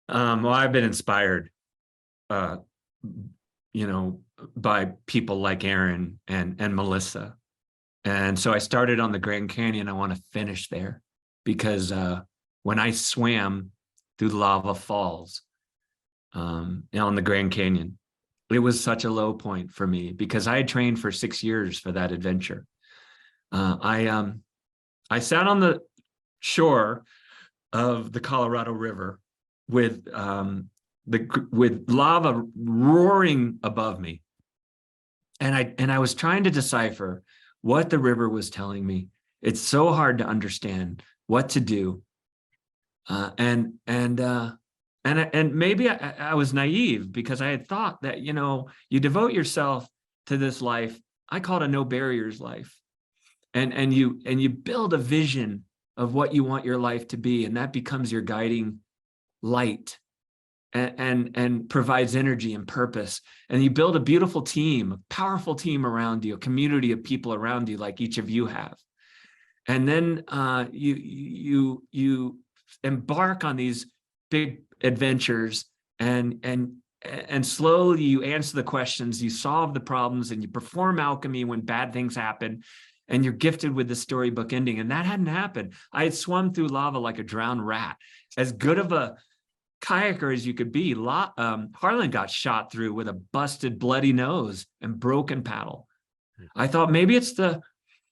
Well, I've been inspired, you know, by people like Aaron and Melissa. And so I started on the Grand Canyon. I want to finish there because when I swam through Lava Falls on the Grand Canyon, it was such a low point for me because I had trained for 6 years for that adventure. I sat on the shore of the Colorado River with lava roaring above me, and I was trying to decipher what the river was telling me. It's so hard to understand what to do, and maybe I was naive because I had thought that, you know, you devote yourself to this life. I call it a no barriers life. And you build a vision of what you want your life to be, and that becomes your guiding light and provides energy and purpose. And you build a beautiful team, a powerful team around you, a community of people around you like each of you have. And then you embark on these big adventures, and slowly you answer the questions, you solve the problems, and you perform alchemy when bad things happen. And you're gifted with the storybook ending. And that hadn't happened. I had swum through lava like a drowned rat. As good of a kayaker as you could be. Harlan got shot through with a busted, bloody nose and broken paddle. I thought maybe it's the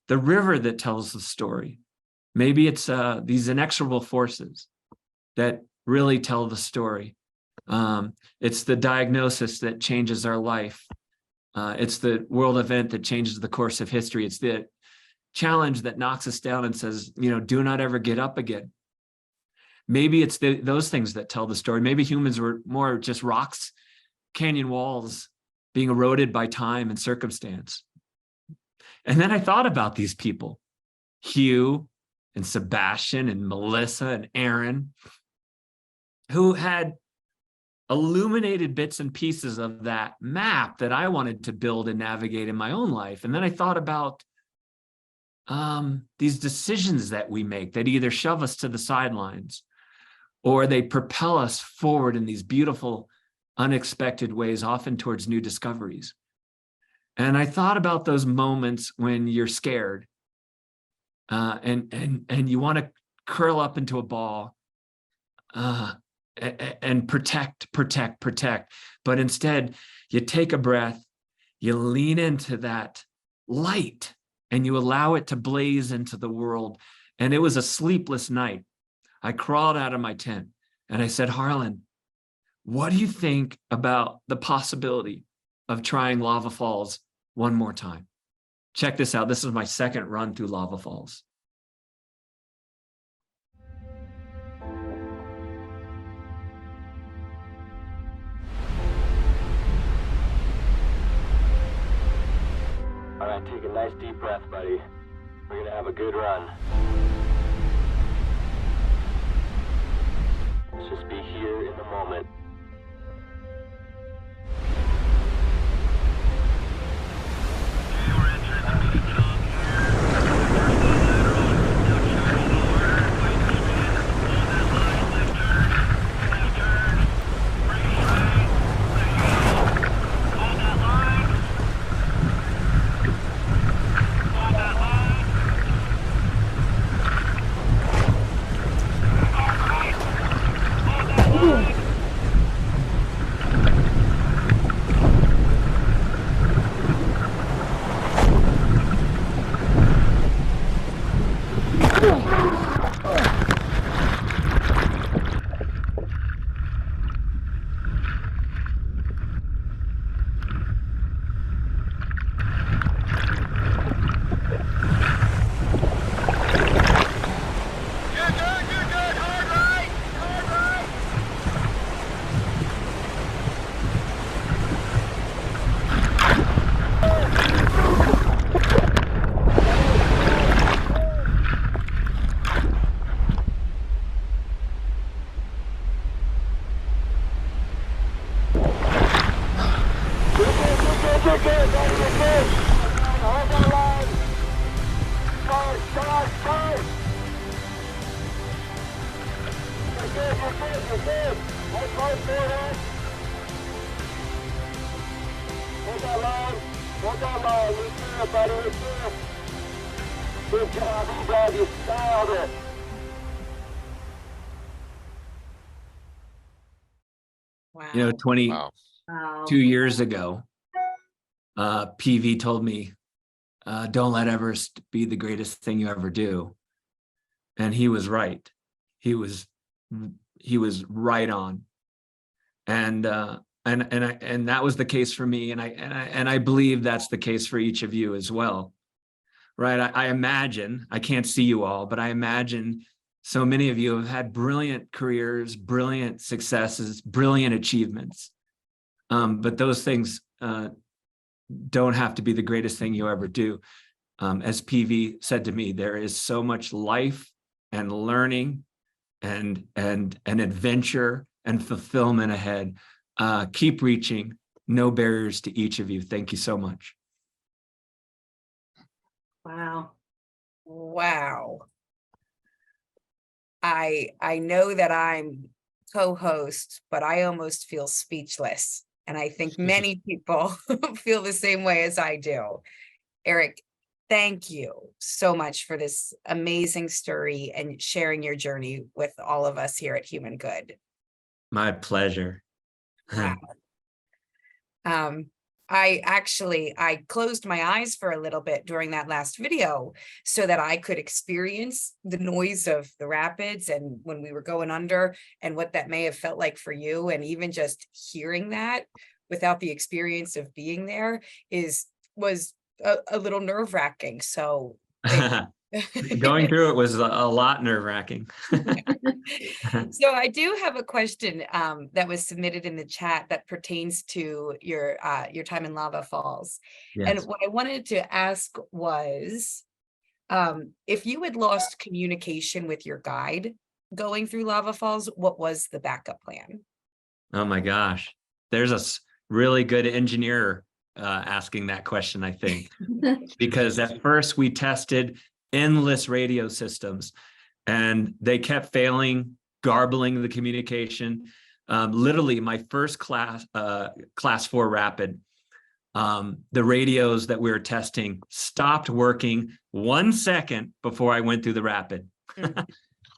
river that tells the story. Maybe it's these inexorable forces that really tell the story. It's the diagnosis that changes our life. It's the world event that changes the course of history. It's the challenge that knocks us down and says, you know, do not ever get up again. Maybe it's those things that tell the story. Maybe humans were more just rocks, canyon walls being eroded by time and circumstance. And then I thought about these people, Hugh and Sebastian and Melissa and Aaron, who had illuminated bits and pieces of that map that I wanted to build and navigate in my own life. And then I thought about these decisions that we make that either shove us to the sidelines or they propel us forward in these beautiful unexpected ways, often towards new discoveries. And I thought about those moments when you're scared and you want to curl up into a ball and protect. But instead, you take a breath, you lean into that light, and you allow it to blaze into the world. And it was a sleepless night. I crawled out of my tent and I said, Harlan, what do you think about the possibility of trying Lava Falls one more time? Check this out. This is my second run through Lava Falls. All right, take a nice deep breath, buddy. We're gonna have a good run. Let's just be here in the moment. Wow. You know, 22 years ago, PV told me, don't let Everest be the greatest thing you ever do. And he was right. He was right on. And that was the case for me. And I believe that's the case for each of you as well. Right. I imagine, I can't see you all, but I imagine so many of you have had brilliant careers, brilliant successes, brilliant achievements. But those things don't have to be the greatest thing you ever do. As PV said to me, there is so much life and learning and adventure and fulfillment ahead. Keep reaching. No barriers to each of you. Thank you so much. Wow. Wow. I know that I'm co-host, but I almost feel speechless. And I think many people feel the same way as I do. Erik, thank you so much for this amazing story and sharing your journey with all of us here at HumanGood. My pleasure. Wow. I closed my eyes for a little bit during that last video so that I could experience the noise of the rapids and when we were going under and what that may have felt like for you. And even just hearing that without the experience of being there was a little nerve-wracking. So going through it was a lot nerve-wracking. So I do have a question that was submitted in the chat that pertains to your time in Lava Falls. Yes. And what I wanted to ask was, if you had lost communication with your guide going through Lava Falls, what was the backup plan? Oh my gosh. There's a really good engineer asking that question, I think, because at first we tested endless radio systems and they kept failing, garbling the communication. literally my first class 4 rapid, the radios that we were testing stopped working 1 second before I went through the rapid.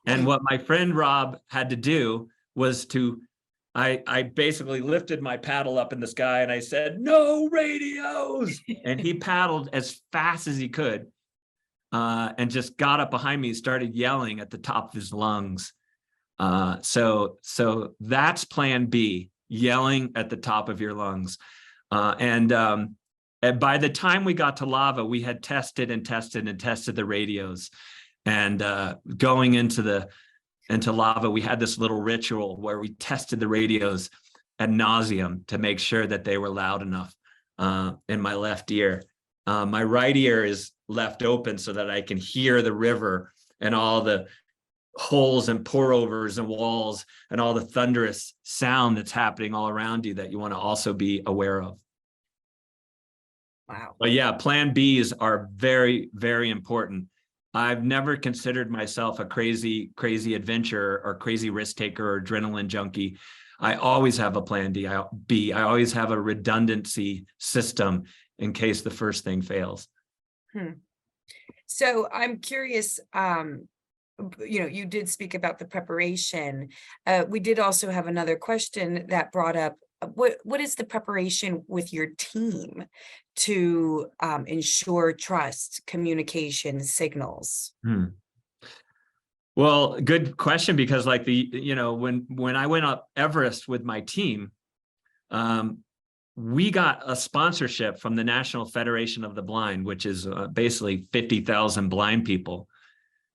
And what my friend Rob had to do was I basically lifted my paddle up in the sky and I said, "No radios." And he paddled as fast as he could and just got up behind me and started yelling at the top of his lungs. So that's plan B, yelling at the top of your lungs. And by the time we got to lava, we had tested the radios. And going into lava, we had this little ritual where we tested the radios ad nauseum to make sure that they were loud enough in my left ear. My right ear is left open so that I can hear the river and all the holes and pour overs and walls and all the thunderous sound that's happening all around you that you want to also be aware of. Wow. But yeah, plan Bs are very, very important. I've never considered myself a crazy adventurer or crazy risk taker or adrenaline junkie. I always have a plan B. I always have a redundancy system in case the first thing fails. So I'm curious, you did speak about the preparation. We did also have another question that brought up, what is the preparation with your team to ensure trust, communication, signals? Well, good question, because like when I went up Everest with my team, we got a sponsorship from the National Federation of the Blind, which is basically 50,000 blind people,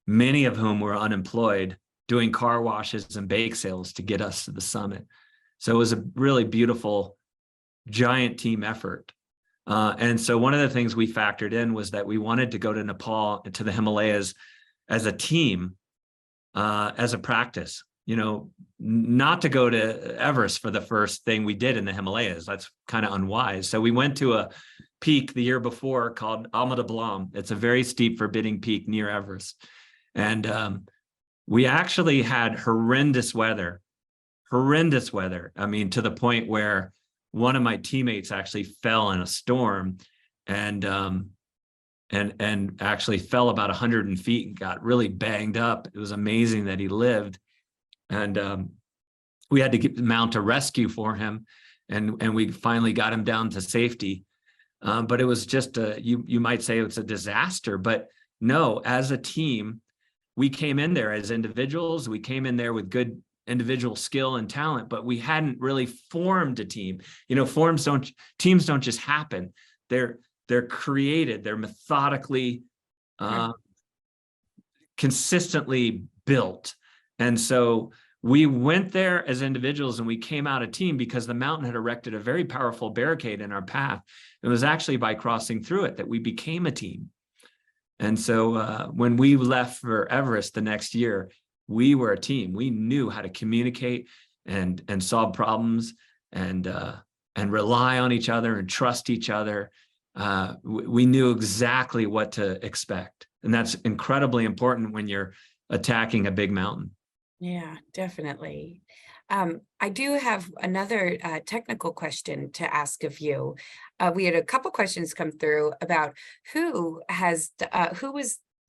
many of whom were unemployed, doing car washes and bake sales to get us to the summit. So it was a really beautiful, giant team effort. And so one of the things we factored in was that we wanted to go to Nepal, to the Himalayas as a team, as a practice, not to go to Everest for the first thing we did in the Himalayas. That's kind of unwise. So we went to a peak the year before called Amada Blam. It's a very steep, forbidding peak near Everest. And we actually had horrendous weather. I mean, to the point where one of my teammates actually fell in a storm and actually fell about 100 feet and got really banged up. It was amazing that he lived. And we had to mount a rescue for him, and we finally got him down to safety. But it was just you might say it's a disaster, but no, as a team, we came in there as individuals. We came in there with good individual skill and talent, but we hadn't really formed a team. Teams don't just happen. They're created. They're methodically, consistently built. And so we went there as individuals and we came out a team because the mountain had erected a very powerful barricade in our path. It was actually by crossing through it that we became a team. And so when we left for Everest the next year, we were a team. We knew how to communicate and solve problems and rely on each other and trust each other. We knew exactly what to expect. And that's incredibly important when you're attacking a big mountain. Yeah, definitely. I do have another technical question to ask of you. We had a couple questions come through about who was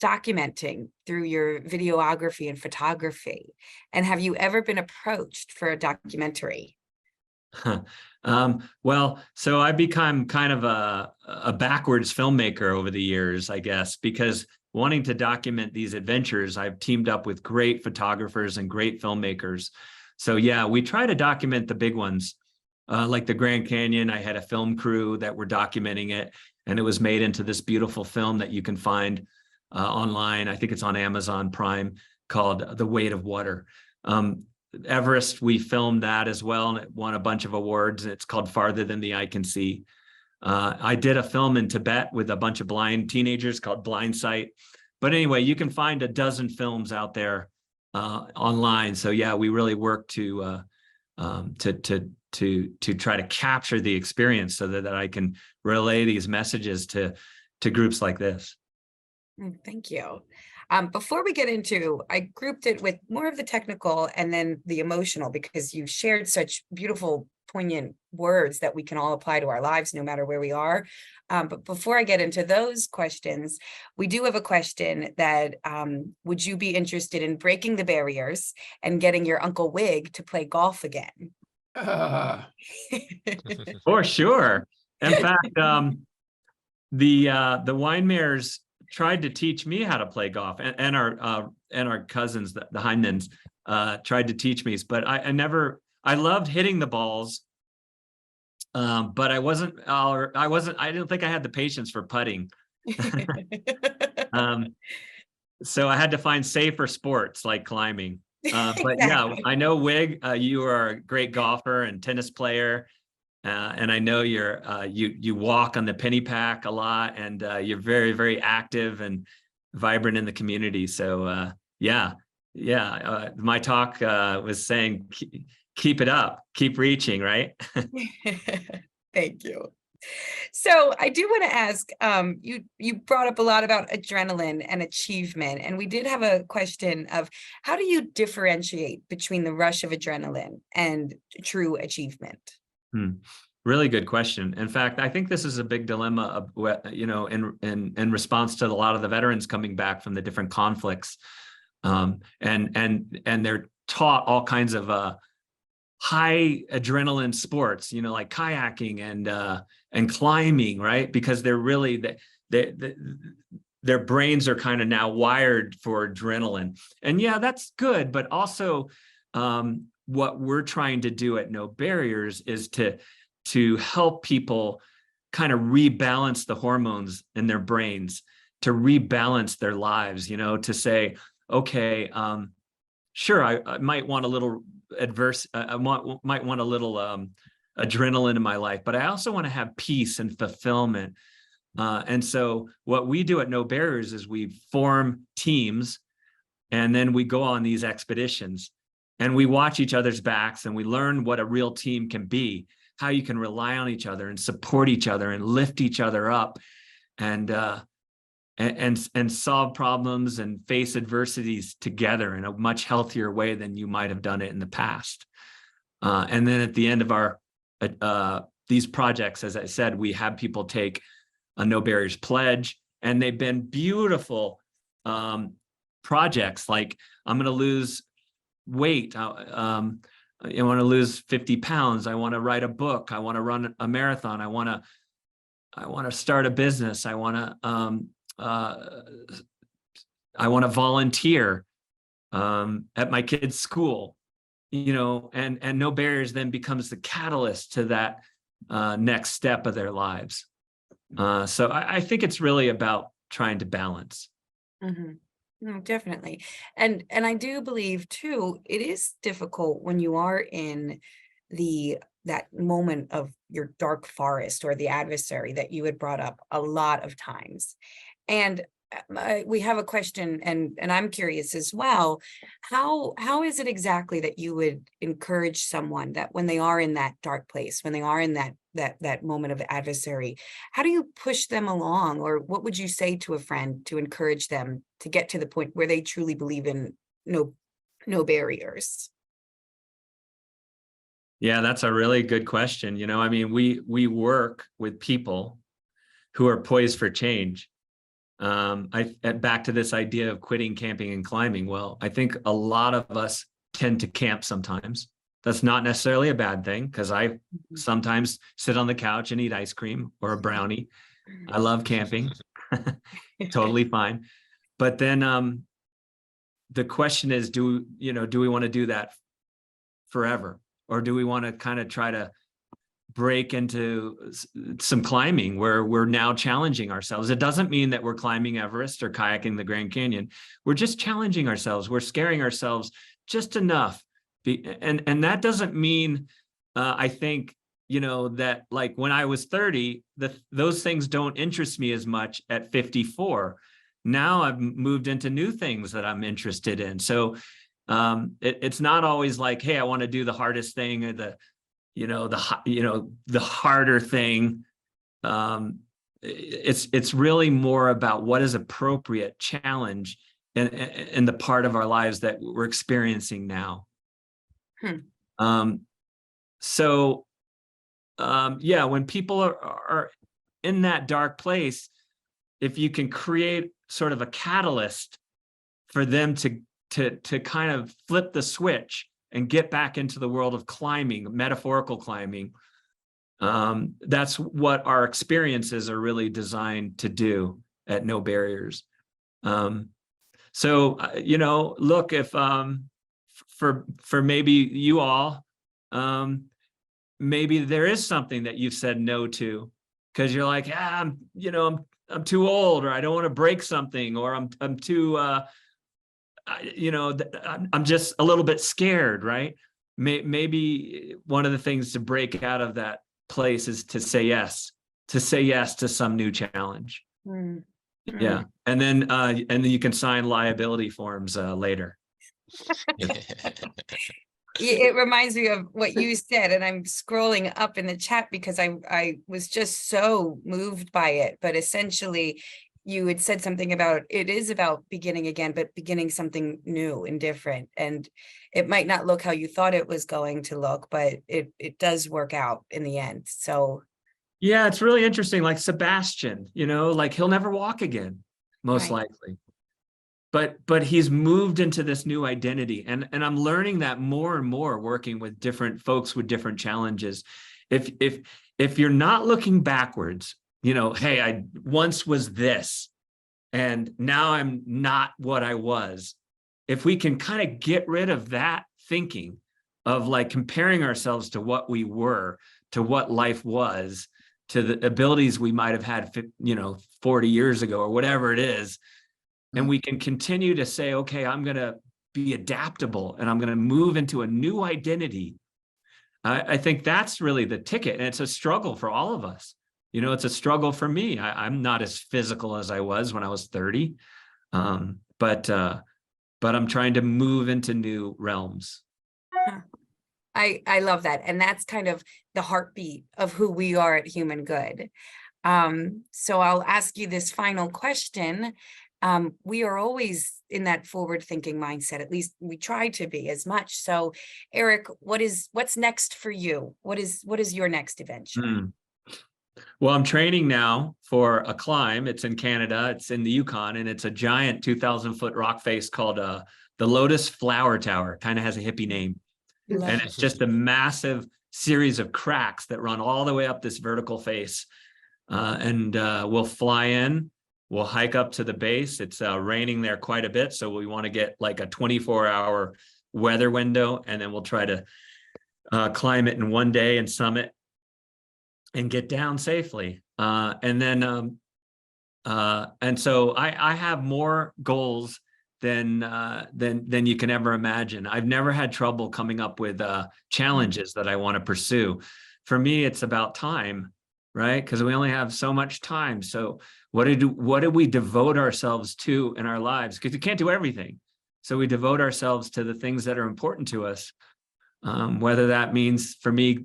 documenting through your videography and photography, and have you ever been approached for a documentary? Well, so I've become kind of a backwards filmmaker over the years, I guess, because wanting to document these adventures, I've teamed up with great photographers and great filmmakers. So yeah, we try to document the big ones, like the Grand Canyon. I had a film crew that were documenting it, and it was made into this beautiful film that you can find online. I think it's on Amazon Prime, called The Weight of Water. Everest, we filmed that as well, and it won a bunch of awards. It's called Farther Than the Eye Can See. I did a film in Tibet with a bunch of blind teenagers called Blind Sight. But anyway, you can find a dozen films out there online. So yeah, we really work to try to capture the experience so that I can relay these messages to groups like this. Thank you. Before we get into, I grouped it with more of the technical and then the emotional, because you shared such beautiful, poignant words that we can all apply to our lives no matter where we are. But before I get into those questions, we do have a question that would you be interested in breaking the barriers and getting your Uncle Wig to play golf again? For sure. In fact, the Weihenmayers tried to teach me how to play golf, and our cousins, the Heinemans, tried to teach me, but I loved hitting the balls. But I didn't think I had the patience for putting. So I had to find safer sports like climbing. But yeah, I know, Wig, you are a great golfer and tennis player. And I know you walk on the penny pack a lot, and you're very, very active and vibrant in the community. So my talk was saying, keep it up, keep reaching, right? Thank you. So I do want to ask, you brought up a lot about adrenaline and achievement, and we did have a question of how do you differentiate between the rush of adrenaline and true achievement? Really good question. In fact, I think this is a big dilemma of, in response to a lot of the veterans coming back from the different conflicts, and they're taught all kinds of high adrenaline sports, like kayaking and climbing, right? Because they're really their brains are kind of now wired for adrenaline, and yeah, that's good. But also, what we're trying to do at No Barriers is to help people kind of rebalance the hormones in their brains, to rebalance their lives, to say, okay, sure, I might want a little might want a little adrenaline in my life, but I also want to have peace and fulfillment. And so what we do at No Barriers is we form teams, and then we go on these expeditions, and we watch each other's backs, and we learn what a real team can be, how you can rely on each other and support each other and lift each other up, and solve problems and face adversities together in a much healthier way than you might have done it in the past. And then at the end of our these projects, as I said, we have people take a No Barriers pledge, and they've been beautiful projects like, I'm going to lose weight. I want to lose 50 pounds. I want to write a book. I want to run a marathon. I want to start a business. I want to volunteer at my kid's school, and No Barriers then becomes the catalyst to that next step of their lives. So I think it's really about trying to balance. Mm-hmm. No, definitely. And I do believe too, it is difficult when you are in that moment of your dark forest or the adversary that you had brought up a lot of times. And we have a question, and I'm curious as well, how is it exactly that you would encourage someone that when they are in that dark place, when they are in that moment of adversary, how do you push them along, or what would you say to a friend to encourage them to get to the point where they truly believe in no barriers? Yeah, that's a really good question. We work with people who are poised for change. Back to this idea of quitting camping and climbing. Well, I think a lot of us tend to camp sometimes. That's not necessarily a bad thing, because I sometimes sit on the couch and eat ice cream or a brownie. I love camping. Totally fine. But then the question is, do we want to do that forever? Or do we want to kind of try to break into some climbing where we're now challenging ourselves? It doesn't mean that we're climbing Everest or kayaking the Grand Canyon. We're just challenging ourselves. We're scaring ourselves just enough. And that doesn't mean, I think, that like when I was 30, those things don't interest me as much at 54. Now I've moved into new things that I'm interested in. So it's not always like, hey, I want to do the hardest thing or the harder thing. It's really more about what is appropriate challenge in the part of our lives that we're experiencing now. So yeah, when people are in that dark place, if you can create sort of a catalyst for them to kind of flip the switch and get back into the world of climbing, metaphorical climbing, that's what our experiences are really designed to do at No Barriers. So, you know, look, if for maybe you all, maybe there is something that you've said no to because you're like, I'm too old, or I don't want to break something, or I'm too, I'm just a little bit scared, right? Maybe one of the things to break out of that place is to say yes to some new challenge. Yeah, and then you can sign liability forms later. It reminds me of what you said, and I'm scrolling up in the chat because I was just so moved by it. But essentially, you had said something about it is about beginning again, but beginning something new and different. And it might not look how you thought it was going to look, but it does work out in the end. So yeah, it's really interesting. Like Sebastian, you know, like he'll never walk again, most likely. But he's moved into this new identity. And I'm learning that more and more working with different folks with different challenges. If you're not looking backwards, you know, hey, I once was this, and now I'm not what I was. If we can kind of get rid of that thinking of like comparing ourselves to what we were, to what life was, to the abilities we might have had, 40 years ago or whatever it is, and we can continue to say, okay, I'm going to be adaptable and I'm going to move into a new identity. I think that's really the ticket. And it's a struggle for all of us. You know, it's a struggle for me. I'm not as physical as I was when I was 30. But I'm trying to move into new realms. I love that. And that's kind of the heartbeat of who we are at HumanGood. So I'll ask you this final question. We are always in that forward thinking mindset, at least we try to be as much. So Erik, what's next for you? What is your next adventure? Well, I'm training now for a climb. It's in Canada, it's in the Yukon, and it's a giant 2,000-foot rock face called the Lotus Flower Tower. Kind of has a hippie name. And it's just a massive series of cracks that run all the way up this vertical face. And we'll fly in. We'll hike up to the base. It's raining there quite a bit, so we want to get like a 24-hour weather window, and then we'll try to climb it in one day and summit and get down safely. And so I have more goals than you can ever imagine. I've never had trouble coming up with challenges that I want to pursue. For me, it's about time, right? Because we only have so much time. So what do we devote ourselves to in our lives? Because we can't do everything. So we devote ourselves to the things that are important to us, whether that means for me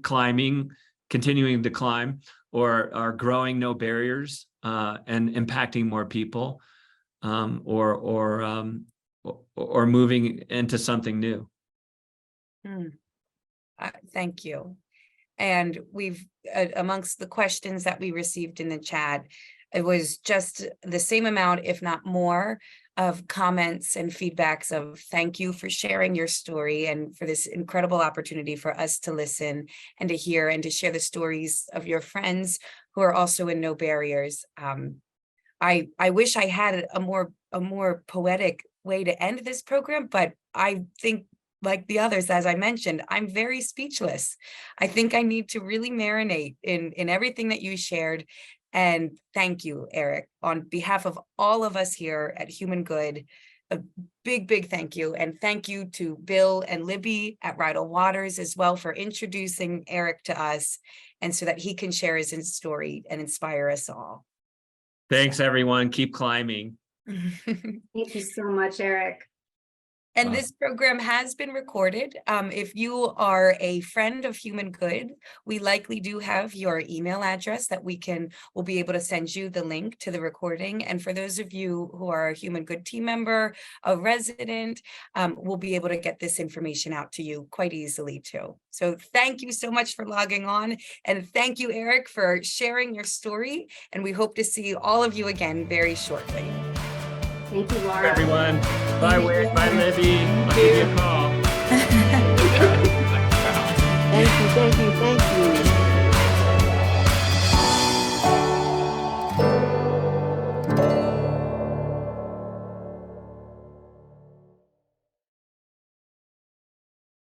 climbing, continuing to climb, or growing No Barriers and impacting more people, or moving into something new. Thank you. And we've, amongst the questions that we received in the chat, it was just the same amount, if not more, of comments and feedbacks of thank you for sharing your story and for this incredible opportunity for us to listen and to hear and to share the stories of your friends who are also in No Barriers. I wish I had a more poetic way to end this program, but I think, like the others, as I mentioned, I'm very speechless. I think I need to really marinate in everything that you shared. And thank you, Erik, on behalf of all of us here at HumanGood, a big, big thank you. And thank you to Bill and Libby at Rydal Waters as well for introducing Erik to us, and so that he can share his story and inspire us all. Thanks, everyone. Keep climbing. Thank you so much, Erik. And Wow. this program has been recorded. If you are a friend of HumanGood, we likely do have your email address that we'll be able to send you the link to the recording. And for those of you who are a HumanGood team member, a resident, we'll be able to get this information out to you quite easily too. So thank you so much for logging on. And thank you, Erik, for sharing your story. And we hope to see all of you again very shortly. Thank you, Laura. Everyone. Bye, Wade. Bye, Libby. I'll give you a call. Thank you, thank you, thank you.